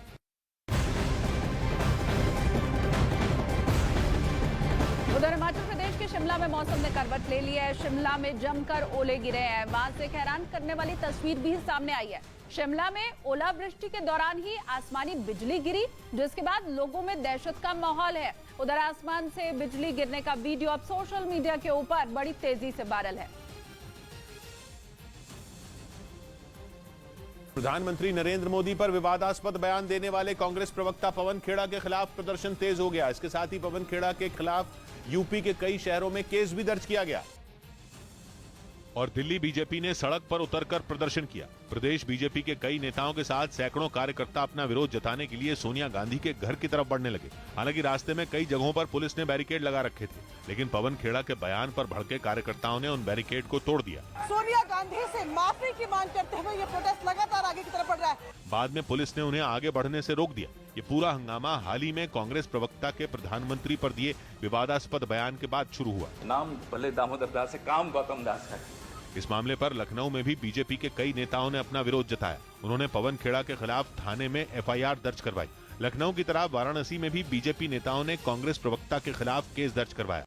उधर हिमाचल प्रदेश के शिमला में मौसम ने करवट ले ली है। शिमला में जमकर ओले गिरे हैं। वहां से एक हैरान करने वाली तस्वीर भी सामने आई है। शिमला में ओलावृष्टि के दौरान ही आसमानी बिजली गिरी, जिसके बाद लोगों में दहशत का माहौल है। उधर आसमान से बिजली गिरने का वीडियो अब सोशल मीडिया के ऊपर बड़ी तेजी से वायरल है। प्रधानमंत्री नरेंद्र मोदी पर विवादास्पद बयान देने वाले कांग्रेस प्रवक्ता पवन खेड़ा के खिलाफ प्रदर्शन तेज हो गया। इसके साथ ही पवन खेड़ा के खिलाफ यूपी के कई शहरों में केस भी दर्ज किया गया और दिल्ली बीजेपी ने सड़क पर उतरकर प्रदर्शन किया। प्रदेश बीजेपी के कई नेताओं के साथ सैकड़ों कार्यकर्ता अपना विरोध जताने के लिए सोनिया गांधी के घर की तरफ बढ़ने लगे। हालांकि रास्ते में कई जगहों पर पुलिस ने बैरिकेड लगा रखे थे, लेकिन पवन खेड़ा के बयान पर भड़के कार्यकर्ताओं ने उन बैरिकेड को तोड़ दिया। सोनिया गांधी से माफी की मांग करते हुए ये प्रोटेस्ट लगातार आगे की तरफ बढ़ रहा है। बाद में पुलिस ने उन्हें आगे बढ़ने से रोक दिया। ये पूरा हंगामा हाल ही में कांग्रेस प्रवक्ता के प्रधानमंत्री पर दिए विवादास्पद बयान के बाद शुरू हुआ। नाम भले दामोदर दास है, काम गौतम दास है। इस मामले पर लखनऊ में भी बीजेपी के कई नेताओं ने अपना विरोध जताया। उन्होंने पवन खेड़ा के खिलाफ थाने में एफआईआर दर्ज करवाई। लखनऊ की तरह वाराणसी में भी बीजेपी नेताओं ने कांग्रेस प्रवक्ता के खिलाफ केस दर्ज करवाया।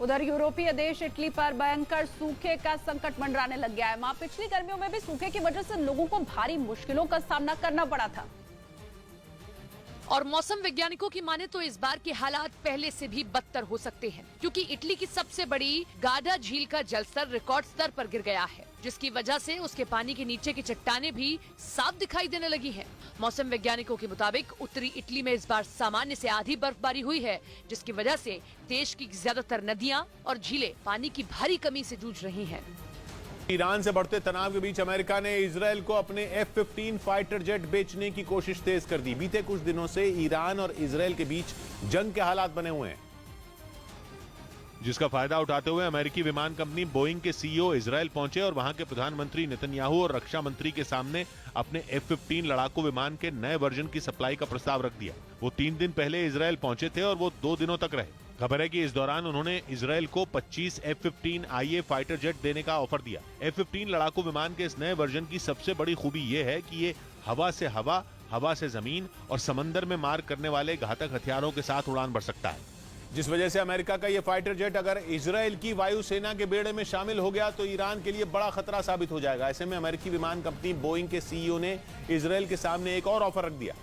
उधर यूरोपीय देश इटली पर भयंकर सूखे का संकट मंडराने लग गया है। वहां पिछली गर्मियों में भी सूखे की वजह से लोगों को भारी मुश्किलों का सामना करना पड़ा था। और मौसम वैज्ञानिकों की माने तो इस बार के हालात पहले से भी बदतर हो सकते हैं, क्योंकि इटली की सबसे बड़ी गाडा झील का जलस्तर रिकॉर्ड स्तर पर गिर गया है, जिसकी वजह से उसके पानी के नीचे की चट्टानें भी साफ दिखाई देने लगी हैं। मौसम वैज्ञानिकों के मुताबिक उत्तरी इटली में इस बार सामान्य से आधी बर्फबारी हुई है, जिसकी वजह से देश की ज्यादातर नदियां और झीलें पानी की भारी कमी से जूझ रही हैं। ईरान से बढ़ते तनाव के बीच अमेरिका ने इजरायल को अपने F-15 फाइटर जेट बेचने की कोशिश तेज कर दी। बीते कुछ दिनों से ईरान और इजरायल के बीच जंग के हालात बने हुए हैं, जिसका फायदा उठाते हुए अमेरिकी विमान कंपनी बोइंग के सीईओ इजरायल पहुंचे और वहां के प्रधानमंत्री नेतन्याहू और रक्षा मंत्री के सामने अपने F-15 लड़ाकू विमान के नए वर्जन की सप्लाई का प्रस्ताव रख दिया। वो 3 दिन पहले इजरायल पहुंचे थे और वो 2 दिनों तक रहे। खबर है कि इस दौरान उन्होंने इजरायल को 25 F-15 IA फाइटर जेट देने का ऑफर दिया। F-15 लड़ाकू विमान के इस नए वर्जन की सबसे बड़ी खूबी ये है कि ये हवा से हवा, हवा से जमीन और समंदर में मार करने वाले घातक हथियारों के साथ उड़ान भर सकता है, जिस वजह से अमेरिका का ये फाइटर जेट अगर इजरायल की वायुसेना के बेड़े में शामिल हो गया तो ईरान के लिए बड़ा खतरा साबित हो जाएगा। ऐसे में अमेरिकी विमान कंपनी बोइंग के सीईओ ने इजरायल के सामने एक और ऑफर रख दिया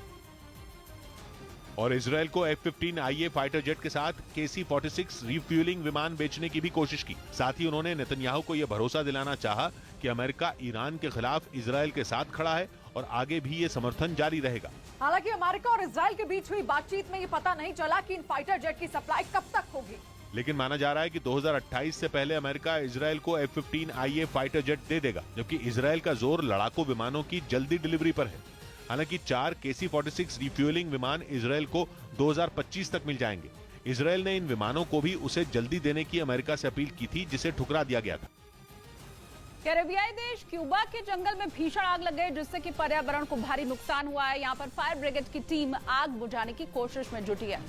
और इजरायल को F-15 IA फाइटर जेट के साथ KC-46 रिफ्यूलिंग विमान बेचने की भी कोशिश की। साथ ही उन्होंने नेतन्याहू को यह भरोसा दिलाना चाहा कि अमेरिका ईरान के खिलाफ इजरायल के साथ खड़ा है और आगे भी ये समर्थन जारी रहेगा। हालांकि अमेरिका और इजरायल के बीच हुई बातचीत में ये पता नहीं चला कि इन फाइटर जेट की सप्लाई कब तक होगी, लेकिन माना जा रहा है कि 2028 से पहले अमेरिका इजरायल को F-15 IA फाइटर जेट दे देगा, जबकि इजरायल का जोर लड़ाकू विमानों की जल्दी डिलीवरी पर है। हालांकि 4 KC-46 रिफ्यूलिंग विमान इजरायल को 2025 तक मिल जाएंगे। इजरायल ने इन विमानों को भी उसे जल्दी देने की अमेरिका से अपील की थी, जिसे ठुकरा दिया गया था। कैरेबियाई देश क्यूबा के जंगल में भीषण आग लग गई, जिससे कि पर्यावरण को भारी नुकसान हुआ है। यहाँ पर फायर ब्रिगेड की टीम आग बुझाने की कोशिश में जुटी है।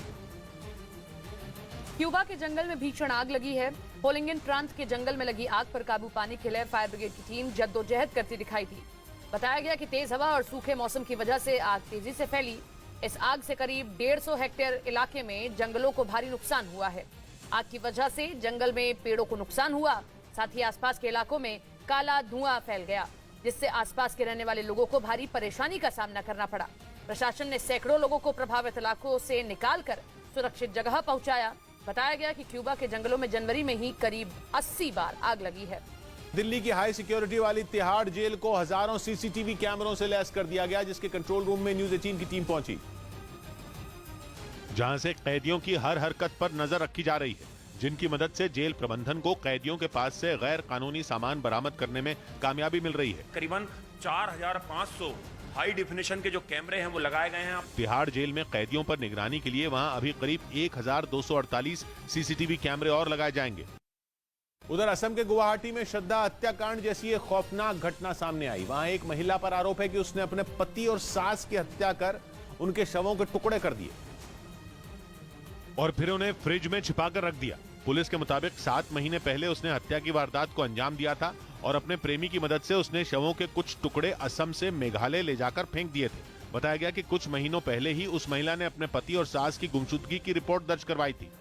क्यूबा के जंगल में भीषण आग लगी है। होलिंगन प्रांत के जंगल में लगी आग पर काबू पाने के लिए फायर ब्रिगेड की टीम जद्दोजहद करती दिखाई दी। बताया गया कि तेज हवा और सूखे मौसम की वजह से आग तेजी से फैली। इस आग से करीब 150 हेक्टेयर इलाके में जंगलों को भारी नुकसान हुआ है। आग की वजह से जंगल में पेड़ों को नुकसान हुआ, साथ ही आसपास के इलाकों में काला धुआं फैल गया, जिससे आसपास के रहने वाले लोगों को भारी परेशानी का सामना करना पड़ा। प्रशासन ने सैकड़ों लोगों को प्रभावित इलाकों से निकालकर सुरक्षित जगह पहुंचाया। बताया गया कि क्यूबा के जंगलों में जनवरी में ही करीब 80 बार आग लगी है। दिल्ली की हाई सिक्योरिटी वाली तिहाड़ जेल को हजारों सीसीटीवी कैमरों से लैस कर दिया गया, जिसके कंट्रोल रूम में न्यूज 18 की टीम पहुंची, जहां से कैदियों की हर हरकत पर नजर रखी जा रही है, जिनकी मदद से जेल प्रबंधन को कैदियों के पास से गैर कानूनी सामान बरामद करने में कामयाबी मिल रही है। करीबन 4500 हाई डेफिनेशन के जो कैमरे हैं वो लगाए गए हैं। तिहाड़ जेल में कैदियों पर निगरानी के लिए वहां अभी करीब 1248 सीसीटीवी कैमरे और लगाए जाएंगे। उधर असम के गुवाहाटी में श्रद्धा हत्याकांड जैसी एक खौफनाक घटना सामने आई। वहां एक महिला पर आरोप है कि उसने अपने पति और सास की हत्या कर उनके शवों के टुकड़े कर दिए और फिर उन्हें फ्रिज में छिपाकर रख दिया। पुलिस के मुताबिक 7 महीने पहले उसने हत्या की वारदात को अंजाम दिया था और अपने प्रेमी की मदद से उसने शवों के कुछ टुकड़े असम से मेघालय ले जाकर फेंक दिए थे। बताया गया कि कुछ महीनों पहले ही उस महिला ने अपने पति और सास की गुमशुदगी की रिपोर्ट दर्ज करवाई थी।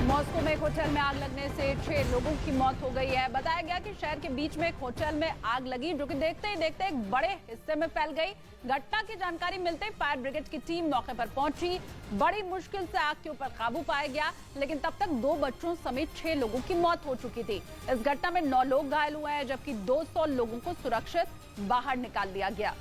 मॉस्को में एक होटल में आग लगने से 6 लोगों की मौत हो गई है। बताया गया कि शहर के बीच में एक होटल में आग लगी, जो कि देखते ही देखते एक बड़े हिस्से में फैल गई। घटना की जानकारी मिलते ही फायर ब्रिगेड की टीम मौके पर पहुंची। बड़ी मुश्किल से आग के ऊपर काबू पाया गया, लेकिन तब तक 2 बच्चों समेत 6 लोगों की मौत हो चुकी थी। इस घटना में 9 लोग घायल हुए हैं, जबकि 200 लोगों को सुरक्षित बाहर निकाल लिया गया।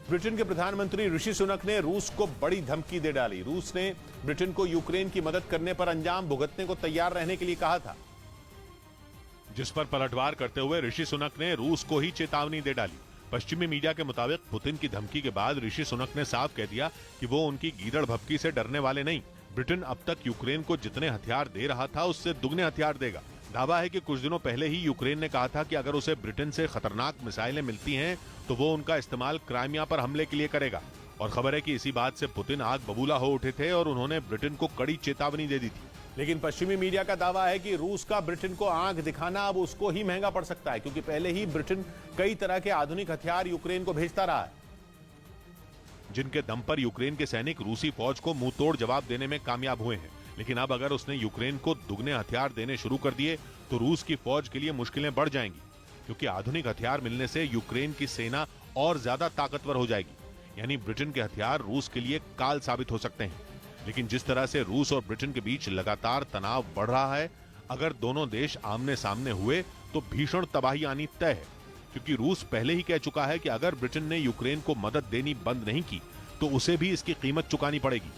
ब्रिटेन के प्रधानमंत्री ऋषि सुनक ने रूस को बड़ी धमकी दे डाली। रूस ने ब्रिटेन को यूक्रेन की मदद करने पर अंजाम भुगतने को तैयार रहने के लिए कहा था, जिस पर पलटवार करते हुए ऋषि सुनक ने रूस को ही चेतावनी दे डाली। पश्चिमी मीडिया के मुताबिक पुतिन की धमकी के बाद ऋषि सुनक ने साफ कह दिया कि वो उनकी गीदड़ भभकी से डरने वाले नहीं। ब्रिटेन अब तक यूक्रेन को जितने हथियार दे रहा था उससे दुगने हथियार देगा। दावा है कि कुछ दिनों पहले ही यूक्रेन ने कहा था कि अगर उसे ब्रिटेन से खतरनाक मिसाइलें मिलती हैं तो वो उनका इस्तेमाल क्राइमिया पर हमले के लिए करेगा। और खबर है कि इसी बात से पुतिन आग बबूला हो उठे थे और उन्होंने ब्रिटेन को कड़ी चेतावनी दे दी थी। लेकिन पश्चिमी मीडिया का दावा है कि रूस का ब्रिटेन को आंख दिखाना अब उसको ही महंगा पड़ सकता है, क्योंकि पहले ही ब्रिटेन कई तरह के आधुनिक हथियार यूक्रेन को भेजता रहा है, जिनके दम पर यूक्रेन के सैनिक रूसी फौज को मुंह तोड़ जवाब देने में कामयाब हुए हैं। लेकिन अब अगर उसने यूक्रेन को दुगने हथियार देने शुरू कर दिए तो रूस की फौज के लिए मुश्किलें बढ़ जाएंगी, क्योंकि आधुनिक हथियार मिलने से यूक्रेन की सेना और ज्यादा ताकतवर हो जाएगी। यानी ब्रिटेन के हथियार रूस के लिए काल साबित हो सकते हैं। लेकिन जिस तरह से रूस और ब्रिटेन के बीच लगातार तनाव बढ़ रहा है, अगर दोनों देश आमने सामने हुए तो भीषण तबाही आनी तय है, क्योंकि रूस पहले ही कह चुका है कि अगर ब्रिटेन ने यूक्रेन को मदद देनी बंद नहीं की तो उसे भी इसकी कीमत चुकानी पड़ेगी।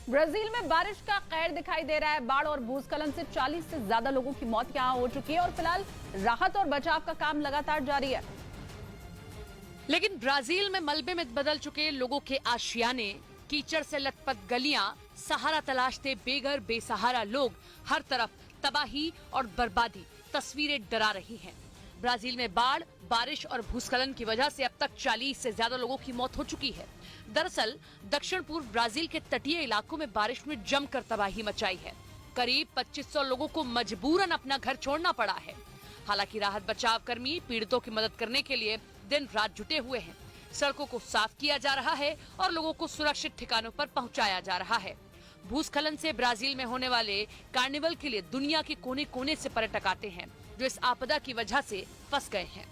ब्राजील में बारिश का कहर दिखाई दे रहा है। बाढ़ और भूस्खलन से 40 से ज्यादा लोगों की मौत यहां हो चुकी है और फिलहाल राहत और बचाव का काम लगातार जारी है। लेकिन ब्राजील में मलबे में बदल चुके लोगों के आशियाने, कीचड़ से लटपट गलियां, सहारा तलाशते बेघर बेसहारा लोग, हर तरफ तबाही और बर्बादी तस्वीरें डरा रही हैं। ब्राजील में बाढ़, बारिश और भूस्खलन की वजह से अब तक 40 से ज्यादा लोगों की मौत हो चुकी है। दरअसल दक्षिण पूर्व ब्राजील के तटीय इलाकों में बारिश ने जमकर तबाही मचाई है। करीब 2500 लोगों को मजबूरन अपना घर छोड़ना पड़ा है। हालांकि राहत बचाव कर्मी पीड़ितों की मदद करने के लिए दिन रात जुटे हुए हैं। सड़कों को साफ किया जा रहा है और लोगों को सुरक्षित ठिकानों पर पहुंचाया जा रहा है। भूस्खलन से ब्राजील में होने वाले कार्निवल के लिए दुनिया के कोने कोने से पर्यटक आते हैं, जो इस आपदा की वजह से फंस गए हैं।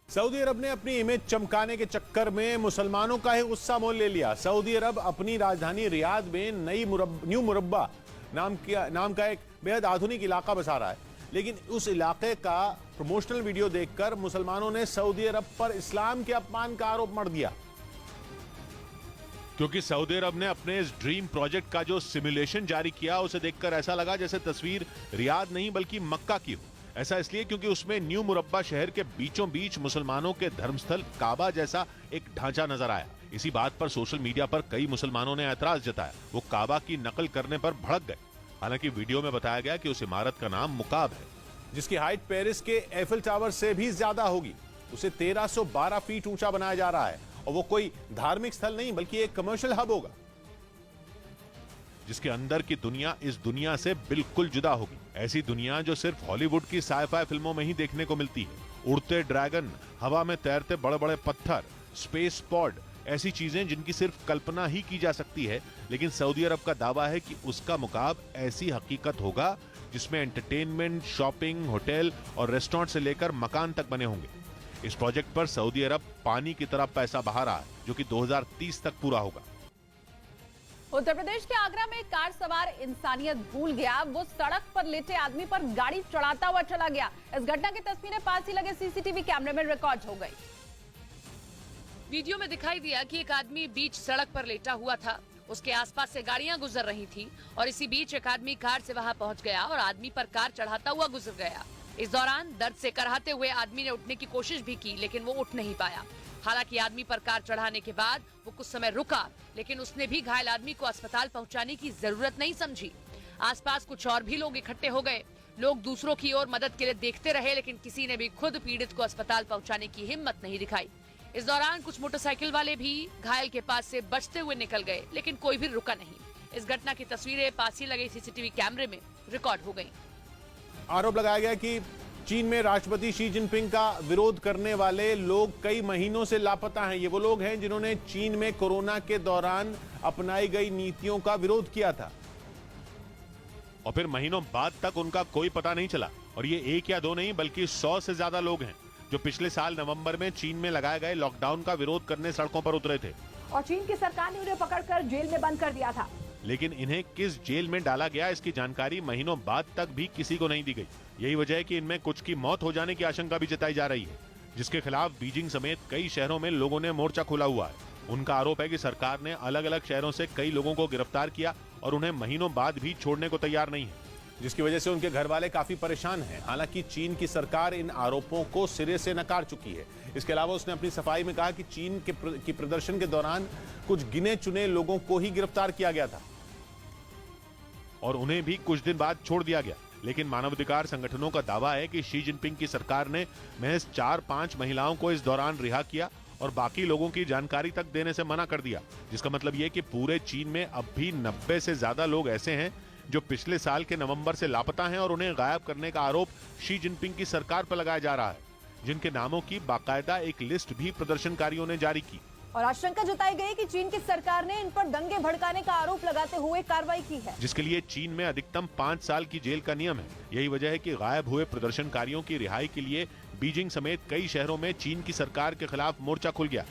सऊदी अरब ने अपनी इमेज चमकाने के चक्कर में मुसलमानों का ही गुस्सा मोल ले लिया। सऊदी अरब अपनी राजधानी रियाद में न्यू मुरब्बा नाम का एक बेहद आधुनिक इलाका बसा रहा है, लेकिन उस इलाके का प्रमोशनल वीडियो देखकर मुसलमानों ने सऊदी अरब पर इस्लाम के अपमान का आरोप मढ़ दिया, क्योंकि सऊदी अरब ने अपने इस ड्रीम प्रोजेक्ट का जो सिमुलेशन जारी किया उसे देखकर ऐसा लगा जैसे तस्वीर रियाद नहीं बल्कि मक्का की हो। ऐसा इसलिए क्योंकि उसमें न्यू मुरब्बा शहर के बीचों बीच मुसलमानों के धर्मस्थल काबा जैसा एक ढांचा नजर आया। इसी बात पर सोशल मीडिया पर कई मुसलमानों ने ऐतराज जताया। वो काबा की नकल करने पर भड़क गए। हालांकि वीडियो में बताया गया कि उस इमारत का नाम मुकाब है, जिसकी हाइट पेरिस के एफिल टावर से भी ज्यादा होगी। उसे 1312 फीट ऊंचा बनाया जा रहा है और वो कोई धार्मिक स्थल नहीं बल्कि एक कमर्शियल हब होगा। जिसके अंदर की दुनिया इस दुनिया से बिल्कुल जुदा होगी। ऐसी दुनिया जो सिर्फ हॉलीवुड की साइ-फाई फिल्मों में ही देखने को मिलती है। उड़ते ड्रैगन, हवा में तैरते बड़े बड़े पत्थर, स्पेस पॉड, ऐसी चीजें जिनकी सिर्फ कल्पना ही की जा सकती है। लेकिन सऊदी अरब का दावा है कि उसका मुकाब ऐसी हकीकत होगा जिसमें एंटरटेनमेंट, शॉपिंग, होटल और रेस्टोरेंट से लेकर मकान तक बने होंगे। इस प्रोजेक्ट पर सऊदी अरब पानी की तरह पैसा बहा रहा है, जो कि 2030 तक पूरा होगा। उत्तर प्रदेश के आगरा में कार सवार इंसानियत भूल गया। वो सड़क पर लेटे आदमी पर गाड़ी चढ़ाता हुआ चला गया। इस घटना की तस्वीरें पास ही लगे सीसीटीवी कैमरे में रिकॉर्ड हो गई। वीडियो में दिखाई दिया कि एक आदमी बीच सड़क पर लेटा हुआ था। उसके आसपास से गाड़ियां गुजर रही थी और इसी बीच एक आदमी कार से वहां पहुंच गया और आदमी पर कार चढ़ाता हुआ गुजर गया। इस दौरान दर्द से कराहते हुए आदमी ने उठने की कोशिश भी की, लेकिन वो उठ नहीं पाया। हालांकि आदमी पर कार चढ़ाने के बाद वो कुछ समय रुका, लेकिन उसने भी घायल आदमी को अस्पताल पहुंचाने की जरूरत नहीं समझी। आसपास कुछ और भी लोग इकट्ठे हो गए। लोग दूसरों की ओर मदद के लिए देखते रहे, लेकिन किसी ने भी खुद पीड़ित को अस्पताल पहुंचाने की हिम्मत नहीं दिखाई। इस दौरान कुछ मोटरसाइकिल वाले भी घायल के पास से बचते हुए निकल गए, लेकिन कोई भी रुका नहीं। इस घटना की तस्वीरें पास ही लगे सीसीटीवी कैमरे में रिकॉर्ड हो गई। आरोप लगाया गया कि चीन में राष्ट्रपति शी जिनपिंग का विरोध करने वाले लोग कई महीनों से लापता हैं। ये वो लोग हैं जिन्होंने चीन में कोरोना के दौरान अपनाई गई नीतियों का विरोध किया था और फिर महीनों बाद तक उनका कोई पता नहीं चला। और ये एक या दो नहीं बल्कि 100 से ज्यादा लोग हैं जो पिछले साल नवंबर में चीन में लगाए गए लॉकडाउन का विरोध करने सड़कों पर उतरे थे और चीन की सरकार ने उन्हें पकड़कर जेल में बंद कर दिया था। लेकिन इन्हें किस जेल में डाला गया इसकी जानकारी महीनों बाद तक भी किसी को नहीं दी गई। यही वजह है कि इनमें कुछ की मौत हो जाने की आशंका भी जताई जा रही है, जिसके खिलाफ बीजिंग समेत कई शहरों में लोगों ने मोर्चा खोला हुआ है। उनका आरोप है कि सरकार ने अलग अलग शहरों से कई लोगों को गिरफ्तार किया और उन्हें महीनों बाद भी छोड़ने को तैयार नहीं है, जिसकी वजह से उनके घर वाले काफी परेशान हैं। हालांकि चीन की सरकार इन आरोपों को सिरे से नकार चुकी है। इसके अलावा उसने अपनी सफाई में कहा कि चीन के प्रदर्शन के दौरान कुछ गिने चुने लोगों को ही गिरफ्तार किया गया था और उन्हें भी कुछ दिन बाद छोड़ दिया गया। लेकिन मानवाधिकार संगठनों का दावा है कि शी जिनपिंग की सरकार ने महज 4-5 महिलाओं को इस दौरान रिहा किया और बाकी लोगों की जानकारी तक देने से मना कर दिया, जिसका मतलब यह कि पूरे चीन में अब भी 90 से ज्यादा लोग ऐसे हैं जो पिछले साल के नवंबर से लापता हैं और उन्हें गायब करने का आरोप शी जिनपिंग की सरकार पर लगाया जा रहा है, जिनके नामों की बाकायदा एक लिस्ट भी प्रदर्शनकारियों ने जारी की। और आशंका जताई गई कि चीन की सरकार ने इन पर दंगे भड़काने का आरोप लगाते हुए कार्रवाई की है, जिसके लिए चीन में अधिकतम 5 साल की जेल का नियम है। यही वजह है कि गायब हुए प्रदर्शनकारियों की रिहाई के लिए बीजिंग समेत कई शहरों में चीन की सरकार के खिलाफ मोर्चा खुल गया।